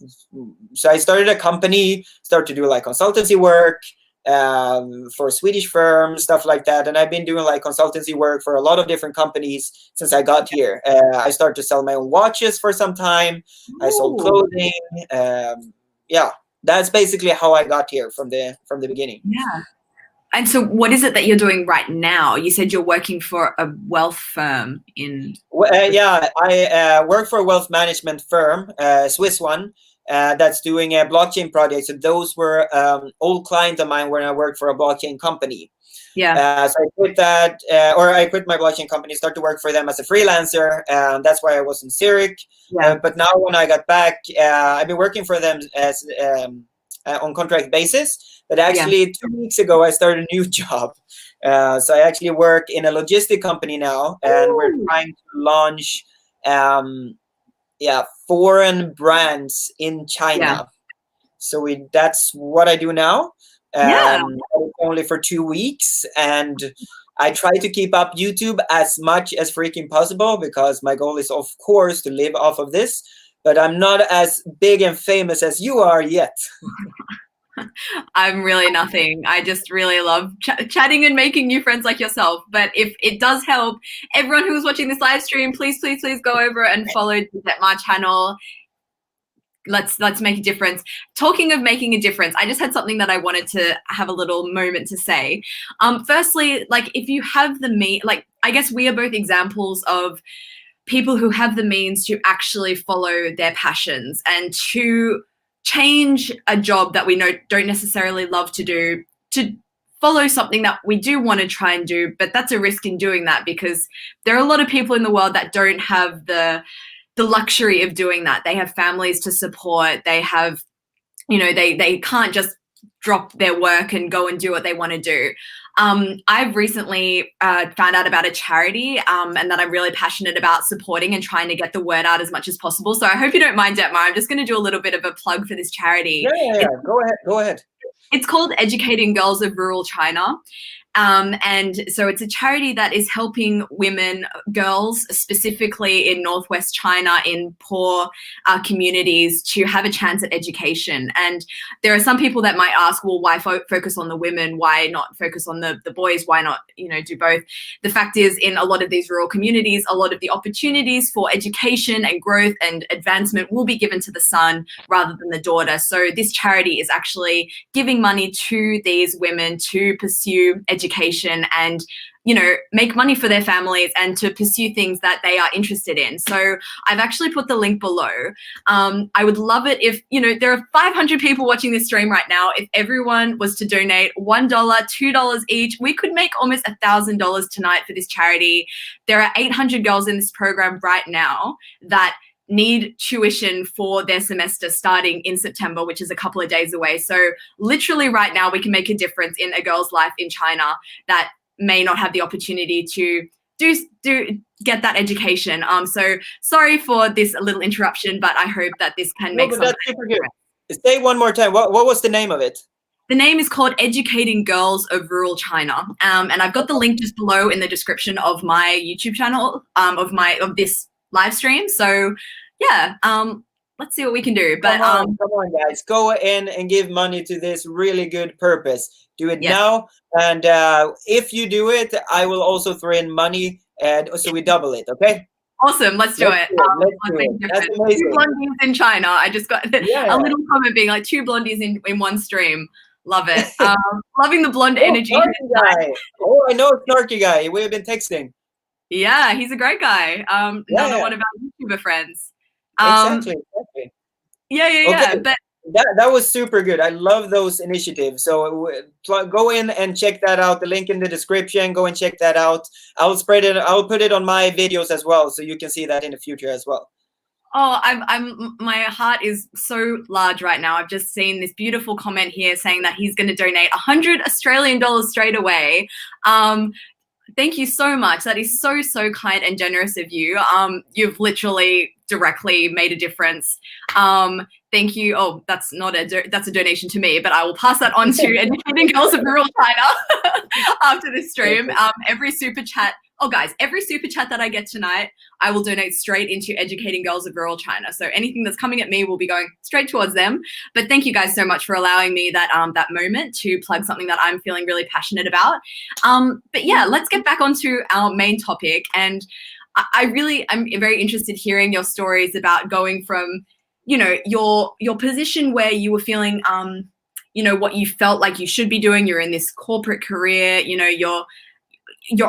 so I started a company, started to do like consultancy work for Swedish firms, stuff like that. And I've been doing like consultancy work for a lot of different companies since I got here. I started to sell my own watches for some time. I sold clothing. That's basically how I got here from the beginning. Yeah. And so what is it that you're doing right now? You said you're working for a wealth firm in... I work for a wealth management firm, a Swiss one, that's doing a blockchain project. So those were old clients of mine when I worked for a blockchain company. Yeah. So I quit that, I quit my blockchain company, started to work for them as a freelancer. That's why I was in Zurich. Yeah. But now when I got back, I've been working for them as on contract basis. But actually 2 weeks ago, I started a new job. So I actually work in a logistic company now, and we're trying to launch foreign brands in China. Yeah. So that's what I do now. Only for 2 weeks, and I try to keep up YouTube as much as freaking possible, because my goal is, of course, to live off of this. But I'm not as big and famous as you are yet. I'm really nothing. I just really love chatting and making new friends like yourself. But if it does help, everyone who's watching this live stream, please go over and follow my channel. Let's make a difference. Talking of making a difference, I just had something that I wanted to have a little moment to say. Firstly, like, if you have I guess we are both examples of people who have the means to actually follow their passions and to change a job that we don't necessarily love to do, to follow something that we do want to try and do. But that's a risk in doing that, because there are a lot of people in the world that don't have the the luxury of doing that. They have families to support. They have, they can't just drop their work and go and do what they want to do. I've recently found out about a charity and that I'm really passionate about supporting and trying to get the word out as much as possible. So I hope you don't mind, Detmar. I'm just going to do a little bit of a plug for this charity. Yeah. Go ahead. It's called Educating Girls of Rural China. And so it's a charity that is helping women, girls, specifically in Northwest China, in poor communities, to have a chance at education. And there are some people that might ask, well, why focus on the women? Why not focus on the boys? Why not, do both? The fact is, in a lot of these rural communities, a lot of the opportunities for education and growth and advancement will be given to the son rather than the daughter. So this charity is actually giving money to these women to pursue education and make money for their families and to pursue things that they are interested in. So I've actually put the link below. I would love it if, there are 500 people watching this stream right now. If everyone was to donate $1, $2 each, we could make almost $1,000 tonight for this charity. There are 800 girls in this program right now that need tuition for their semester starting in September, which is a couple of days away. So literally right now, we can make a difference in a girl's life in China that may not have the opportunity to get that education. So sorry for this little interruption, but I hope that this can make some. That's super good. Say one more time. What was the name of it? The name is called Educating Girls of Rural China, and I've got the link just below in the description of my YouTube channel of this live stream. So yeah, let's see what we can do. But come on, guys, go in and give money to this really good purpose. Do it now, and if you do it, I will also throw in money, so we double it. Okay. Awesome, let's do it. That's amazing. 2 blondies in China. I just got a little comment being like 2 blondies in one stream. Love it. Loving the blonde energy. Guy. Oh, I know Snarky Guy. We have been texting. Yeah, he's a great guy. Another one of our YouTuber friends. Exactly. Yeah. Okay. But that was super good. I love those initiatives. So go in and check that out. The link in the description. Go and check that out. I'll spread it. I'll put it on my videos as well, so you can see that in the future as well. Oh, my heart is so large right now. I've just seen this beautiful comment here saying that he's going to donate 100 Australian dollars straight away. Thank you so much. That is so, so kind and generous of you. You've literally directly made a difference. Thank you. Oh, that's not that's a donation to me, but I will pass that on to Educating Girls of Rural China after this stream. Every super chat that I get tonight, I will donate straight into Educating Girls of Rural China. So anything that's coming at me will be going straight towards them. But thank you guys so much for allowing me that moment to plug something that I'm feeling really passionate about. But yeah, let's get back onto our main topic. And I'm very interested hearing your stories about going from, your position where you were feeling, what you felt like you should be doing. You're in this corporate career, you're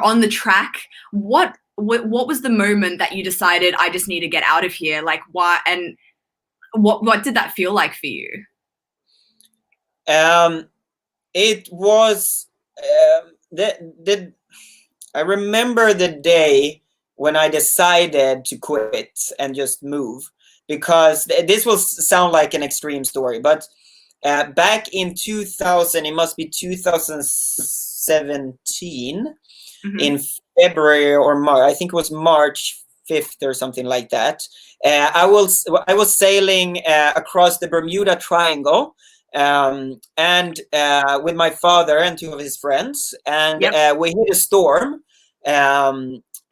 on the track. What was the moment that you decided, I just need to get out of here? Like, why, and what did that feel like for you? It was I remember the day when I decided to quit and just move, because this will sound like an extreme story, but back in 2000, it must be 2017, in February or March, I think it was March 5th or something like that. I was sailing across the Bermuda Triangle, and with my father and 2 of his friends, and we hit a storm.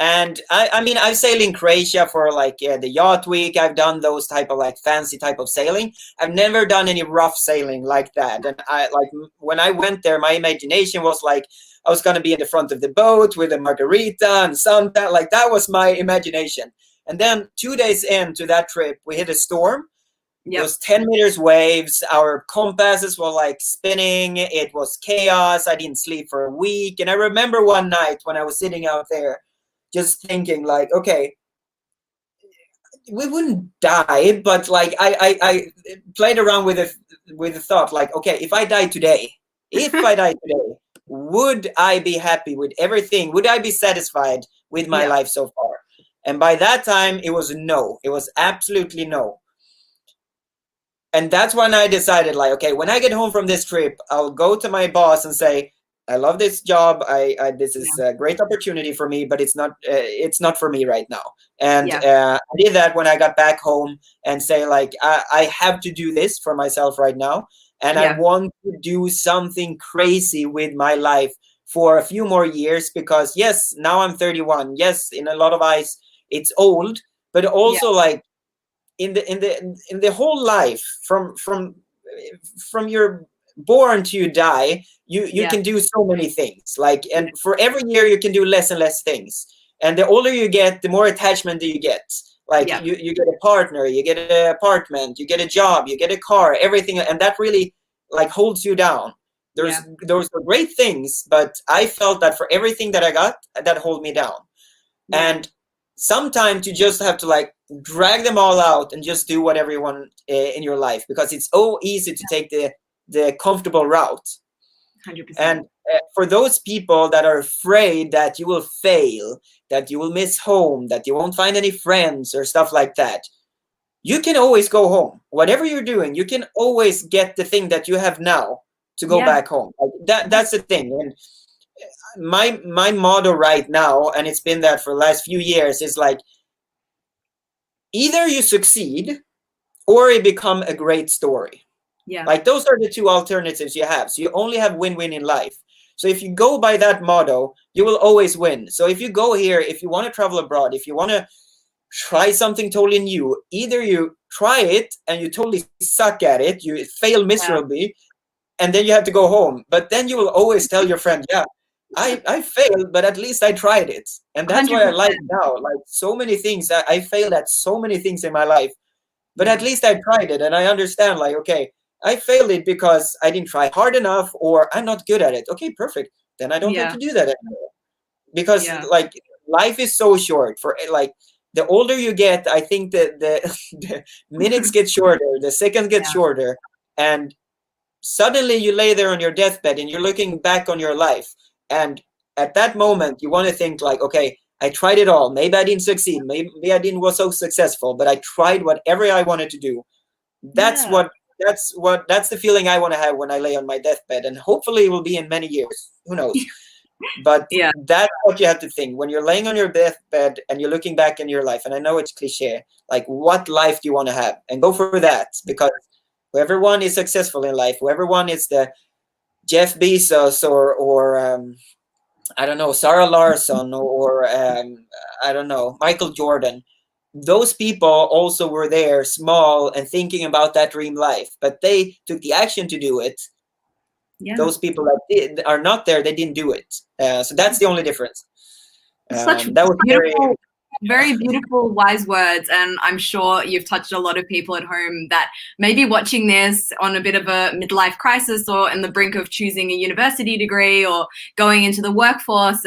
And I mean, I've sailed in Croatia for like the yacht week. I've done those type of like fancy type of sailing. I've never done any rough sailing like that. And when I went there, my imagination was like, I was going to be in the front of the boat with a margarita and suntan. Like, that was my imagination. And then 2 days into that trip, we hit a storm. It was 10 meters waves. Our compasses were like spinning. It was chaos. I didn't sleep for a week. And I remember one night when I was sitting out there just thinking like, okay, we wouldn't die, but like I played around with the thought like, okay, if I die today, would I be happy with everything? Would I be satisfied with my life so far? And by that time, it was no. It was absolutely no. And that's when I decided, like, okay, when I get home from this trip, I'll go to my boss and say, I love this job. This is a great opportunity for me, but it's not for me right now. And I did that when I got back home, and say, like, I have to do this for myself right now, and I want to do something crazy with my life for a few more years, because yes, now I'm 31. Yes, in a lot of eyes, it's old, but also like in the whole life, from your born to you die, you can do so many things, like, and for every year you can do less and less things, and the older you get, the more attachment you get, like you get a partner, you get an apartment, you get a job, you get a car, everything, and that really like holds you down. Those are great things, but I felt that for everything that I got, that hold me down. And sometimes you just have to like drag them all out and just do whatever you want in your life, because it's so easy to take the comfortable route. 100%. And for those people that are afraid that you will fail, that you will miss home, that you won't find any friends or stuff like that, you can always go home. Whatever you're doing, you can always get the thing that you have now to go back home. Like that's the thing. And my motto right now, and it's been that for the last few years, is like, either you succeed or it become a great story. Like those are the two alternatives you have. So you only have win-win in life. So if you go by that motto, you will always win. So if you go here, if you want to travel abroad, if you want to try something totally new, either you try it and you totally suck at it, you fail miserably, and then you have to go home. But then you will always tell your friend, I failed, but at least I tried it. And that's 100%. Why I like now. Like so many things, I failed at so many things in my life, but at least I tried it. And I understand, like, okay, I failed it because I didn't try hard enough, or I'm not good at it. Okay, perfect. Then I don't have to do that anymore. Because like life is so short. For like the older you get, I think that the minutes get shorter, the seconds get shorter, and suddenly you lay there on your deathbed and you're looking back on your life. And at that moment, you want to think like, okay, I tried it all. Maybe I didn't succeed. Maybe I didn't was so successful, but I tried whatever I wanted to do. That's the feeling I want to have when I lay on my deathbed, and hopefully it will be in many years. Who knows? But that's what you have to think when you're laying on your deathbed and you're looking back in your life. And I know it's cliche, like, what life do you want to have? And go for that, because whoever one is successful in life, whoever one is the Jeff Bezos or I don't know, Sarah Larson or I don't know, Michael Jordan. Those people also were there small and thinking about that dream life, but they took the action to do it. Those people that are not there, they didn't do it. So that's the only difference. Such that was beautiful, very beautiful, wise words. And I'm sure you've touched a lot of people at home that may be watching this on a bit of a midlife crisis, or in the brink of choosing a university degree or going into the workforce.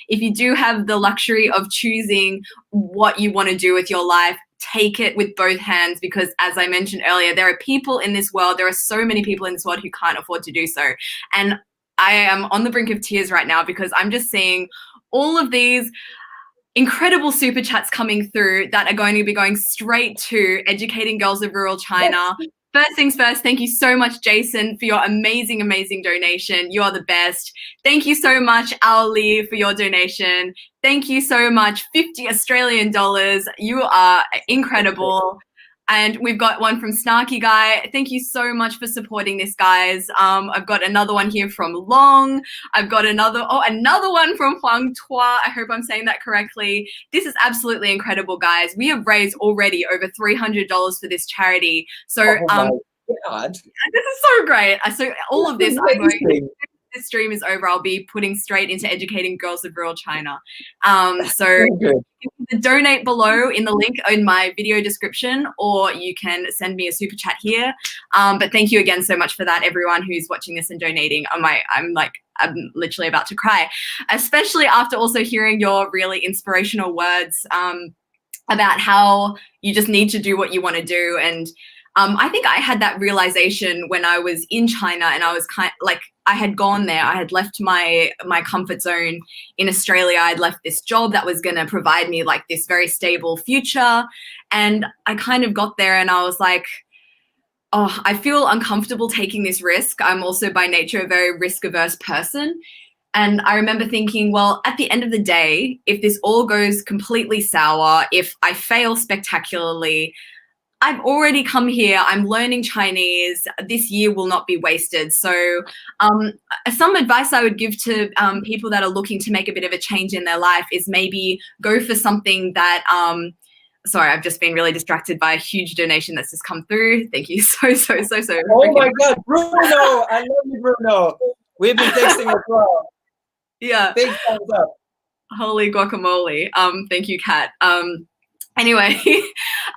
If you do have the luxury of choosing what you want to do with your life, take it with both hands, because as I mentioned earlier, there are people in this world, there are so many people in this world who can't afford to do so. And I am on the brink of tears right now, because I'm just seeing all of these incredible super chats coming through that are going to be going straight to Educating Girls of Rural China. First things first, thank you so much, Jason, for your amazing, amazing donation. You are the best. Thank you so much, Ali, for your donation. Thank you so much, 50 Australian dollars. You are incredible. And we've got one from Snarky Guy. Thank you so much for supporting this, guys. I've got another one here from Long. I've got another one from Huang Tua. I hope I'm saying that correctly. This is absolutely incredible, guys. We have raised already over $300 for this charity. So God. This is so great. So all of this, I'm going, this stream is over, I'll be putting straight into Educating Girls of Rural China. So you can donate below in the link in my video description, or you can send me a super chat here. But thank you again so much for that, everyone who's watching this and donating. I'm literally about to cry, especially after also hearing your really inspirational words about how you just need to do what you want to do. And I think I had that realization when I was in China, and I was I had gone there. I had left my comfort zone in Australia. I'd left this job that was going to provide me like this very stable future, and I kind of got there, and I was like, oh, I feel uncomfortable taking this risk. I'm also by nature a very risk averse person. And I remember thinking, well, at the end of the day, if this all goes completely sour, if I fail spectacularly, I've already come here. I'm learning Chinese. This year will not be wasted. So, some advice I would give to people that are looking to make a bit of a change in their life is maybe go for something that. Sorry, I've just been really distracted by a huge donation that's just come through. Thank you so. Oh my God, Bruno! I love you, Bruno. We've been texting as well. Yeah. Big thumbs up. Holy guacamole. Thank you, Kat. Anyway,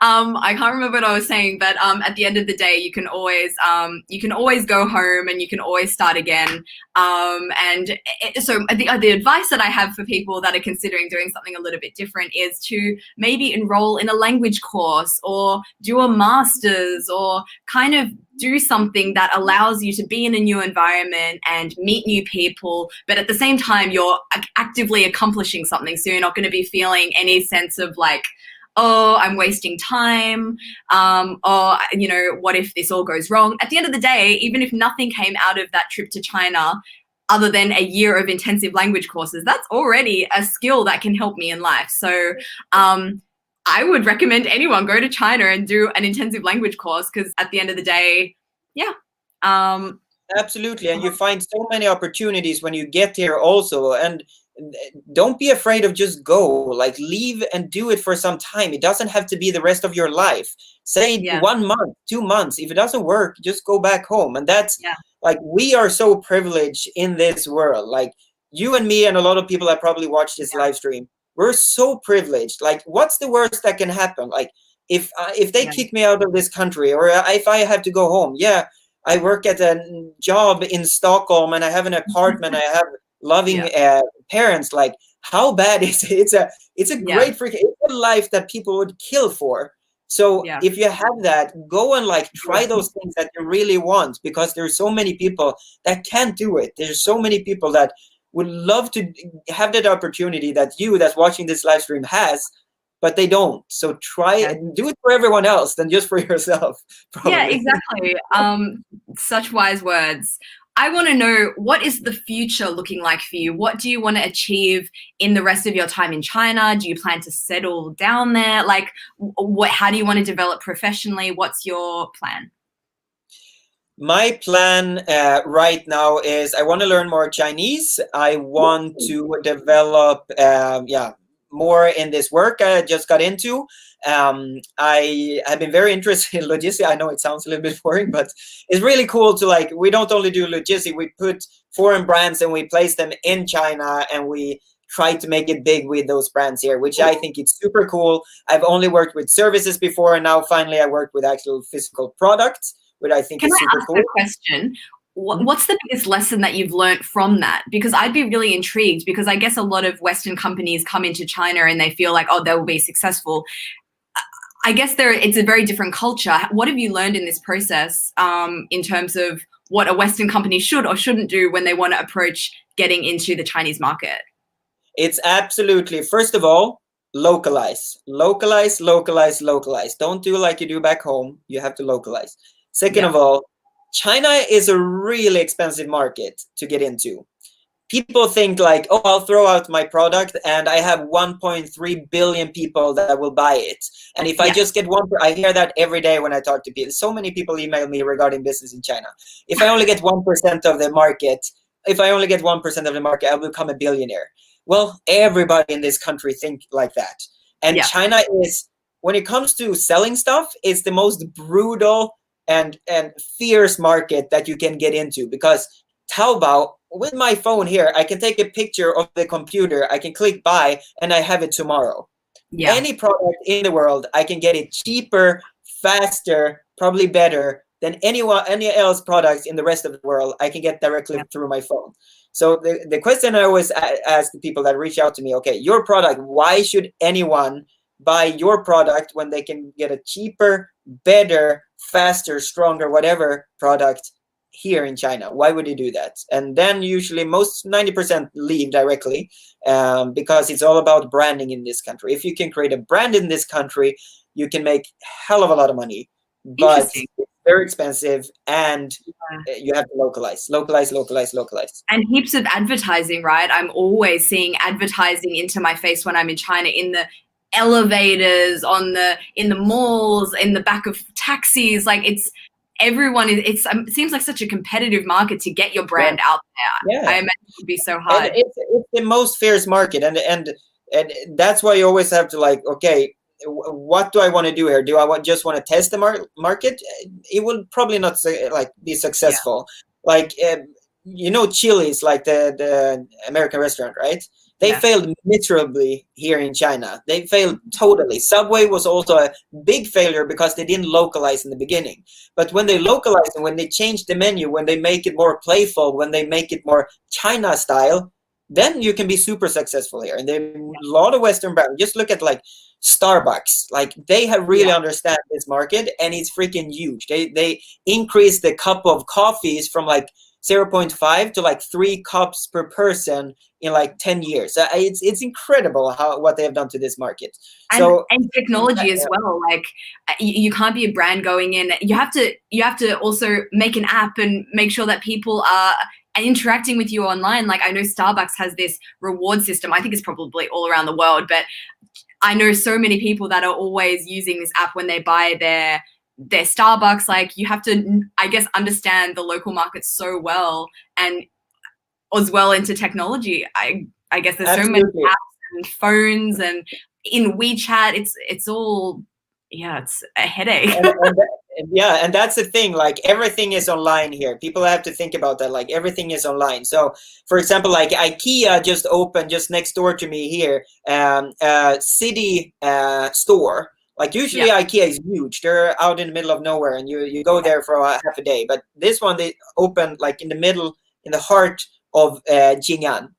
I can't remember what I was saying, but at the end of the day, you can always go home and you can always start again. So the advice that I have for people that are considering doing something a little bit different is to maybe enroll in a language course or do a master's or kind of do something that allows you to be in a new environment and meet new people, but at the same time, you're actively accomplishing something. So you're not going to be feeling any sense of like, oh, I'm wasting time, or, you know, what if this all goes wrong? At the end of the day, even if nothing came out of that trip to China other than a year of intensive language courses, that's already a skill that can help me in life. So I would recommend anyone go to China and do an intensive language course, because at the end of the day, yeah. Absolutely. And you find so many opportunities when you get here also. And don't be afraid of just go, like leave and do it for some time. It doesn't have to be the rest of your life. Say 1 month, 2 months. If it doesn't work, just go back home. And that's like, we are so privileged in this world. Like you and me and a lot of people that probably watch this live stream, we're so privileged. Like, what's the worst that can happen? Like if they kick me out of this country, or if I have to go home, I work at a job in Stockholm and I have an apartment. I have loving parents. Like, how bad is it? It's a great freaking, it's a life that people would kill for. So if you have that, go and like try those things that you really want, because there's so many people that can't do it. There's so many people that would love to have that opportunity that that's watching this live stream has, but they don't. So try and do it for everyone else than just for yourself. Probably. Yeah, exactly. Such wise words. I want to know, what is the future looking like for you? What do you want to achieve in the rest of your time in China? Do you plan to settle down there? Like, how do you want to develop professionally? What's your plan? My plan right now is I want to learn more Chinese. I want to develop, more in this work I just got into. I have been very interested in logistics. I know it sounds a little bit boring, but it's really cool to like, we don't only do logistics, we put foreign brands and we place them in China and we try to make it big with those brands here, which I think it's super cool. I've only worked with services before, and now finally I work with actual physical products, which I think is super cool. Can I ask a question? What's the biggest lesson that you've learned from that? Because I'd be really intrigued, because I guess a lot of Western companies come into China and they feel like, oh, they will be successful. I guess it's a very different culture. What have you learned in this process in terms of what a Western company should or shouldn't do when they want to approach getting into the Chinese market? It's absolutely, first of all, localize. Localize. Don't do like you do back home. You have to localize. Second of all, China is a really expensive market to get into. People think like, oh, I'll throw out my product and I have 1.3 billion people that will buy it. And if I just get one, I hear that every day when I talk to people. So many people email me regarding business in China. If I only get 1% of the market, I will become a billionaire. Well, everybody in this country think like that. And China is, when it comes to selling stuff, it's the most brutal and fierce market that you can get into, because Taobao, with my phone here, I can take a picture of the computer, I can click buy, and I have it tomorrow. Any product in the world, I can get it cheaper, faster, probably better than any else products in the rest of the world. I can get directly through my phone. So the question I always ask the people that reach out to me, okay, your product, why should anyone buy your product when they can get a cheaper, better, faster, stronger, whatever product here in China? Why would you do that? And then usually most 90% leave directly, because it's all about branding in this country. If you can create a brand in this country, you can make hell of a lot of money, but Interesting. it's very expensive, and Yeah. you have to localize. And heaps of advertising, right? I'm always seeing advertising into my face when I'm in China, in the elevators, in the malls, in the back of taxis. Like everyone is. It seems like such a competitive market to get your brand out there. Yeah. I imagine it would be so And hard. it's the most fierce market, and that's why you always have to, like, okay, what do I want to do here? Do I just want to test the market? It will probably not be successful. Like, Chili's, like the American restaurant, right? They Yeah. failed miserably here in China. They failed totally. Subway was also a big failure because they didn't localize in the beginning. But when they localize and when they change the menu, when they make it more playful, when they make it more China style, then you can be super successful here. And there are a lot of Western brands. Just look at like Starbucks. Like, they have really understand this market, and it's freaking huge. They increased the cup of coffees from like 0.5 to like 3 cups per person in like 10 years. It's incredible what they have done to this market. And technology as well. Like, you can't be a brand going in. You have to also make an app and make sure that people are interacting with you online. Like, I know Starbucks has this reward system. I think it's probably all around the world, but I know so many people that are always using this app when they buy their Starbucks. Like, you have to, I guess, understand the local market so well, and as well into technology. I guess there's so many apps and phones, and in WeChat, it's all, it's a headache. And that's the thing, like, everything is online here. People have to think about that, like, everything is online. So for example, like IKEA just opened just next door to me here, city store. Like, usually IKEA is huge. They're out in the middle of nowhere, and you go there for half a day. But this one, they opened like in the heart of Jing'an.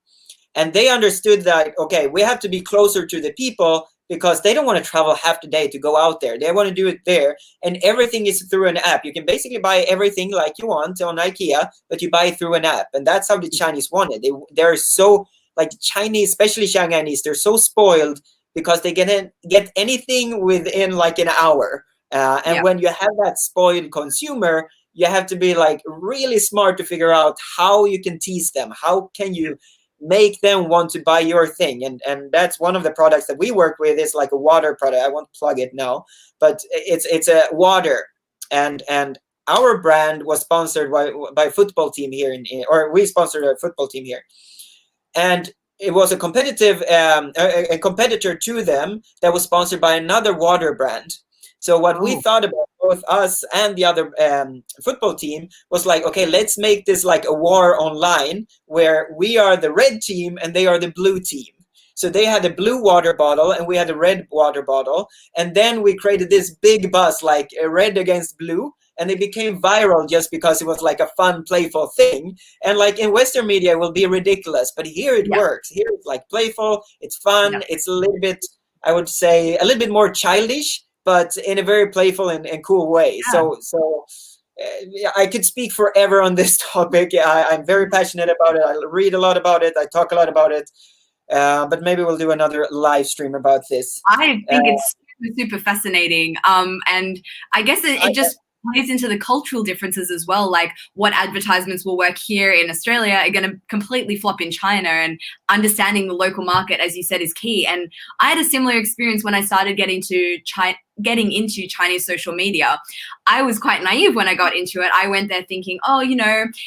And they understood that, okay, we have to be closer to the people, because they don't want to travel half the day to go out there. They want to do it there. And everything is through an app. You can basically buy everything like you want on IKEA, but you buy it through an app. And that's how the Chinese want it. They're so, like, Chinese, especially Shanghainese, they're so spoiled because they get anything within like an hour. And when you have that spoiled consumer, you have to be like really smart to figure out how you can tease them. How can you make them want to buy your thing? And that's one of the products that we work with, is like a water product. I won't plug it now, but it's a water, and our brand was sponsored by a football team here or we sponsored a football team here, and it was a competitive a competitor to them that was sponsored by another water brand. So what we thought about, both us and the other football team, was like, okay, let's make this like a war online, where we are the red team and they are the blue team. So they had a blue water bottle and we had a red water bottle. And then we created this big buzz, like red against blue. And it became viral just because it was like a fun, playful thing. And like in Western media, it will be ridiculous. But here it works. Here it's like playful. It's fun. It's a little bit, I would say, a little bit more childish, but in a very playful and cool way. So I could speak forever on this topic. I'm very passionate about it. I read a lot about it. I talk a lot about it. But maybe we'll do another live stream about this. I think it's super fascinating. And I guess it just plays into the cultural differences as well. Like, what advertisements will work here in Australia are going to completely flop in China, and understanding the local market, as you said, is key. And I had a similar experience when I started getting into Chinese social media. I was quite naive when I got into it. I went there thinking,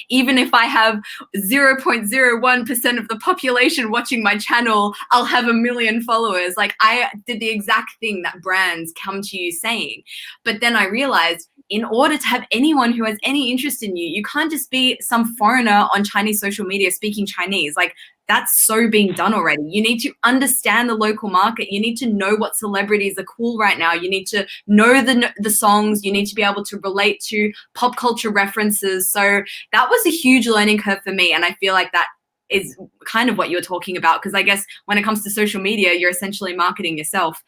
even if I have 0.01% of the population watching my channel, I'll have 1 million followers. Like, I did the exact thing that brands come to you saying. But then I realized, in order to have anyone who has any interest in you, you can't just be some foreigner on Chinese social media speaking Chinese. Like, that's so being done already. You need to understand the local market. You need to know what celebrities are cool right now. You need to know the songs. You need to be able to relate to pop culture references. So that was a huge learning curve for me. And I feel like that is kind of what you're talking about, because I guess when it comes to social media, you're essentially marketing yourself.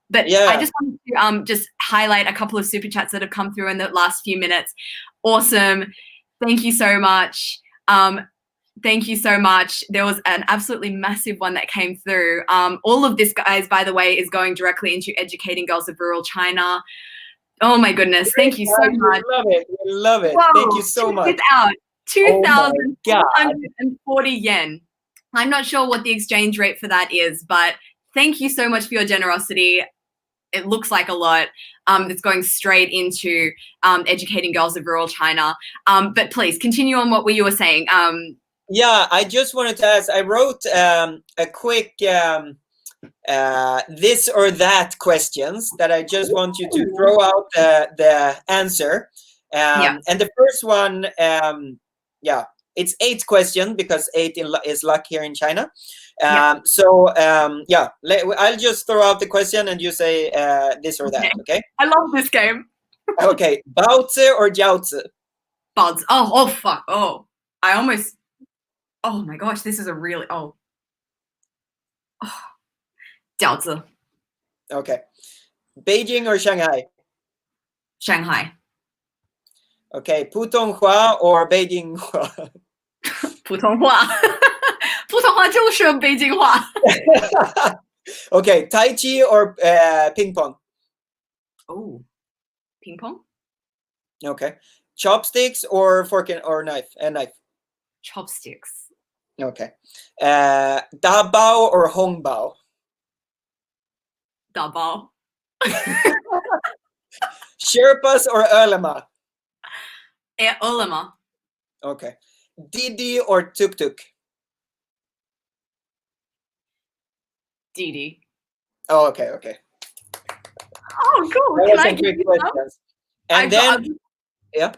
But I Yeah. just wanted to just highlight a couple of super chats that have come through in the last few minutes. Awesome. Thank you so much. Thank you so much. There was an absolutely massive one that came through. All of this, guys, by the way, is going directly into educating girls of rural China. Oh my goodness. Thank you so We much. love it. We love it. Whoa, Thank you so check much. this out. Oh my God. 2,440 yen. I'm not sure what the exchange rate for that is, but thank you so much for your generosity. It looks like a lot. It's going straight into educating girls of rural China. But please continue on what you were saying. Yeah, I just wanted to ask. I wrote a quick this or that questions that I just want you to throw out the answer. Yeah. And the first one, yeah, it's 8 questions because 8 is luck here in China. So yeah, I'll just throw out the question and you say this or that. Okay. I love this game. Okay, Baozi or Jiaozi? Buds. Oh fuck. Oh, I almost. Oh my gosh, this is a really. Oh. 饺子. Okay, Beijing or Shanghai? Shanghai. Okay, Putonghua or Beijing Hua? 普通话。普通话就是北京话。Okay, Tai Chi or ping pong? Oh, ping pong. Okay, chopsticks or fork or knife? A knife. Chopsticks. Okay, Da Bao or Hong Bao? 打包. Sherpas or Ulema? Ulema. Okay, Didi or Tuk Tuk? Didi. Oh, okay, okay. Oh, cool. That Can was I some give great you some? questions. And then, yeah.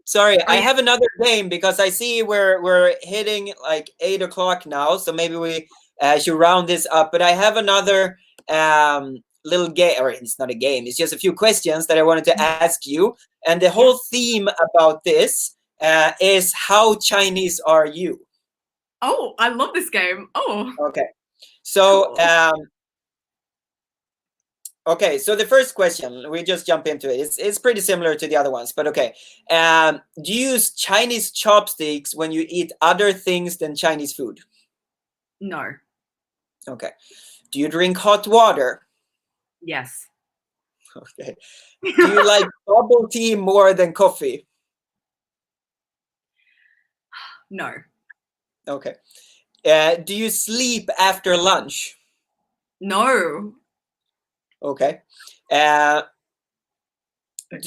Sorry, I have another game because I see we're hitting like 8 o'clock now, so maybe we should round this up. But I have another little game, or it's not a game; it's just a few questions that I wanted to ask you. And the whole theme about this is how Chinese are you? Oh, I love this game. Oh. Okay, so Cool. okay, so the first question, we just jump into it. It's pretty similar to the other ones, but okay. Do you use Chinese chopsticks when you eat other things than Chinese food? No. Okay. Do you drink hot water? Yes. Okay. Do you like bubble tea more than coffee? No. Okay. Do you sleep after lunch? No. Okay. Do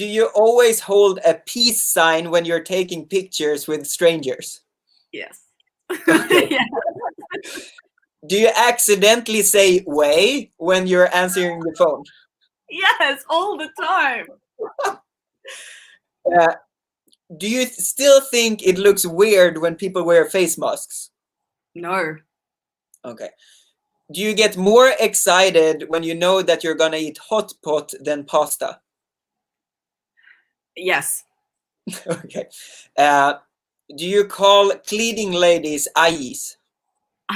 you always hold a peace sign when you're taking pictures with strangers? Yes. Okay. Yeah. Do you accidentally say "way" when you're answering the phone? Yes, all the time. Do you still think it looks weird when people wear face masks? No. Okay. Do you get more excited when you know that you're gonna eat hot pot than pasta? Yes. Okay. Do you call cleaning ladies ayis?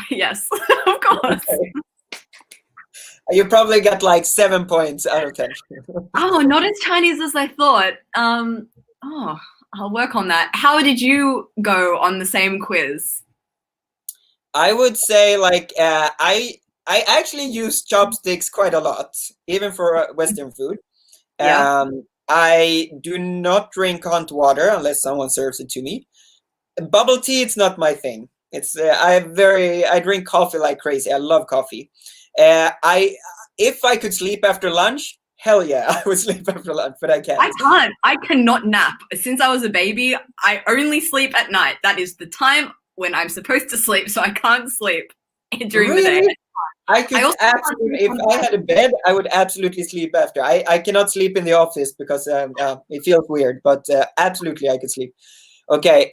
Yes, of course. Okay. You probably got like 7 points out of 10. Oh, not as Chinese as I thought. Oh, I'll work on that. How did you go on the same quiz? I would say like I actually use chopsticks quite a lot, even for Western food. Yeah. I do not drink hot water unless someone serves it to me. Bubble tea, it's not my thing. It's I drink coffee like crazy. I love coffee. If I could sleep after lunch, hell yeah, I would sleep after lunch, but I can't. I can't. I cannot nap. Since I was a baby, I only sleep at night. That is the time when I'm supposed to sleep, so I can't sleep during the day. I could absolutely, if I had a bed, I would absolutely sleep after. I cannot sleep in the office because it feels weird, but absolutely I could sleep. Okay,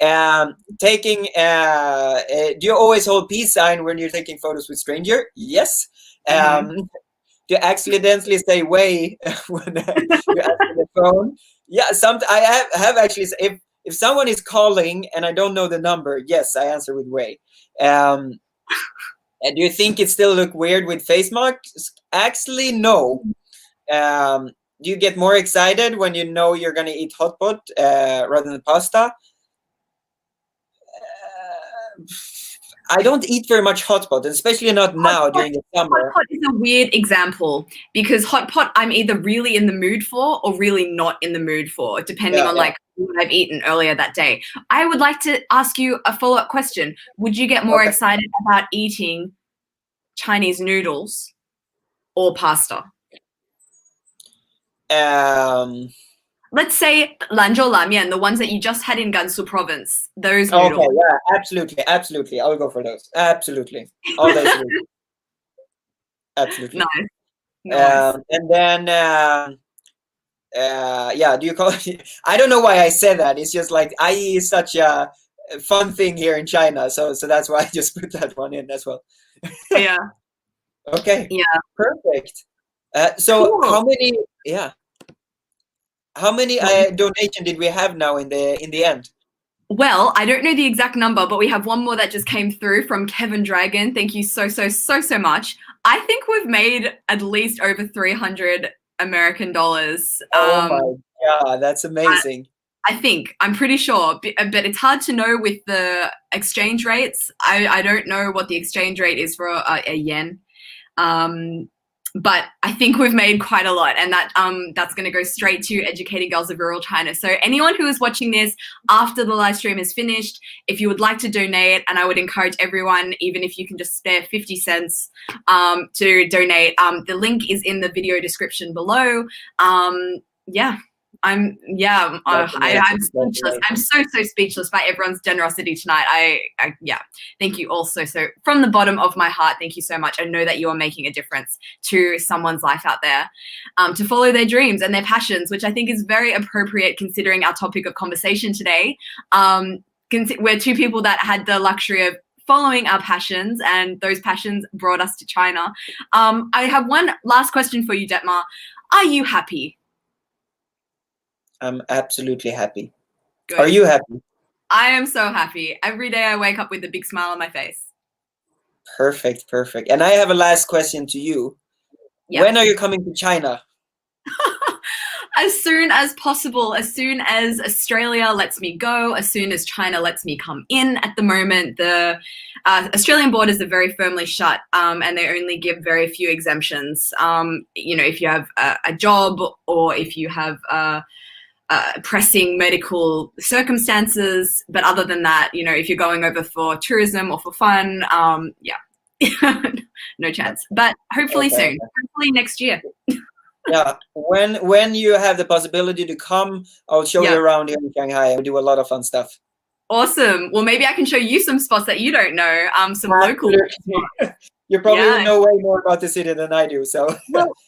taking, do you always hold peace sign when you're taking photos with stranger? Yes. Do you accidentally say "way" when you answer the phone? Yeah, I have actually, if someone is calling and I don't know the number, yes, I answer with "way." And do you think it still look weird with face marks? Actually, no. do you get more excited when you know you're gonna eat hot pot rather than pasta? I don't eat very much hot pot, especially not now Hot pot, during the summer. hot pot is a weird example because hot pot I'm either really in the mood for or really not in the mood for, depending on like what I've eaten earlier that day. I would like to ask you a follow-up question. Would you get more Okay. excited about eating Chinese noodles or pasta? Let's say Lanzhou Lamian, the ones that you just had in Gansu province, those noodles. Okay, yeah, absolutely. I will go for those. Absolutely. All those noodles. Absolutely. Nice. And then yeah, do you call it? I don't know why I said that. It's just like IE is such a fun thing here in China, so that's why I just put that one in as well. Yeah. Okay. Yeah. Perfect. So Cool. how many donation did we have now in the end? Well, I don't know the exact number, but we have one more that just came through from Kevin Dragon. Thank you so much. I think we've made at least over 300 American dollars. Oh my God, that's amazing. I'm pretty sure, but it's hard to know with the exchange rates. I don't know what the exchange rate is for a yen. But I think we've made quite a lot, and that's going to go straight to Educating Girls of Rural China. So anyone who is watching this after the live stream is finished, if you would like to donate, and I would encourage everyone, even if you can just spare 50 cents to donate, the link is in the video description below. I'm speechless. I'm so speechless by everyone's generosity tonight. Thank you all so from the bottom of my heart. Thank you so much. I know that you are making a difference to someone's life out there, to follow their dreams and their passions, which I think is very appropriate considering our topic of conversation today. We're two people that had the luxury of following our passions, and those passions brought us to China. I have one last question for you, Detmar. Are you happy? I'm absolutely happy. Good. Are you happy? I am so happy. Every day I wake up with a big smile on my face. Perfect. And I have a last question to you. Yep. When are you coming to China? As soon as possible, as soon as Australia lets me go, as soon as China lets me come in. At the moment, the Australian borders are very firmly shut, and they only give very few exemptions. If you have a job or if you have pressing medical circumstances, but other than that, if you're going over for tourism or for fun, no chance. But hopefully soon, hopefully next year. Yeah, when you have the possibility to come, I'll show you around here in Shanghai. We do a lot of fun stuff. Awesome. Well, maybe I can show you some spots that you don't know, some local spots. You probably know way more about the city than I do, so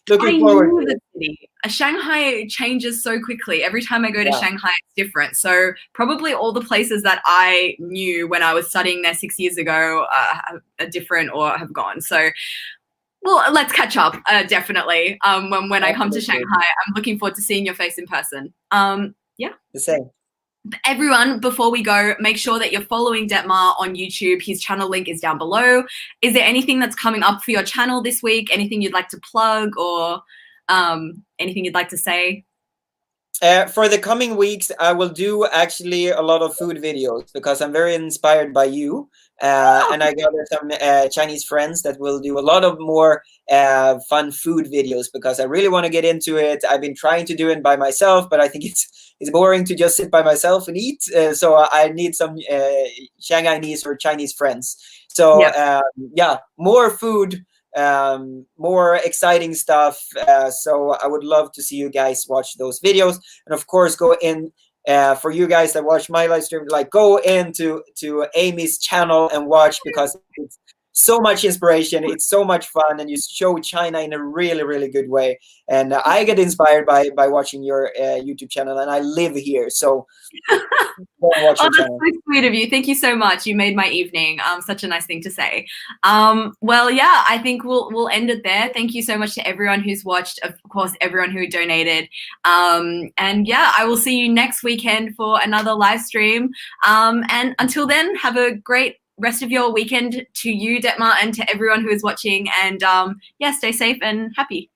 looking forward to it. City. Shanghai changes so quickly. Every time I go to Shanghai, it's different. So probably all the places that I knew when I was studying there 6 years ago are different or have gone. So, well, let's catch up, definitely. When I come to Shanghai, I'm looking forward to seeing your face in person. The same. Everyone, before we go, make sure that you're following Detmar on YouTube. His channel link is down below. Is there anything that's coming up for your channel this week? Anything you'd like to plug or anything you'd like to say? For the coming weeks, I will do actually a lot of food videos because I'm very inspired by you. And I got some Chinese friends that will do a lot of more fun food videos because I really want to get into it. I've been trying to do it by myself, but I think it's boring to just sit by myself and eat. So I need some Shanghainese or Chinese friends. So more food, more exciting stuff. So I would love to see you guys watch those videos, and of course go in. For you guys that watch my live stream, go into Amy's channel and watch because it's so much inspiration. It's so much fun, and you show China in a really, really good way. And I get inspired by watching your YouTube channel, and I live here, so watch that's so sweet of you. Thank you so much. You made my evening. Such a nice thing to say. Well, yeah, I think we'll end it there. Thank you so much to everyone who's watched, of course, everyone who donated. And yeah, I will see you next weekend for another live stream. And until then, have a great rest of your weekend to you, Detmar, and to everyone who is watching. And yeah, stay safe and happy.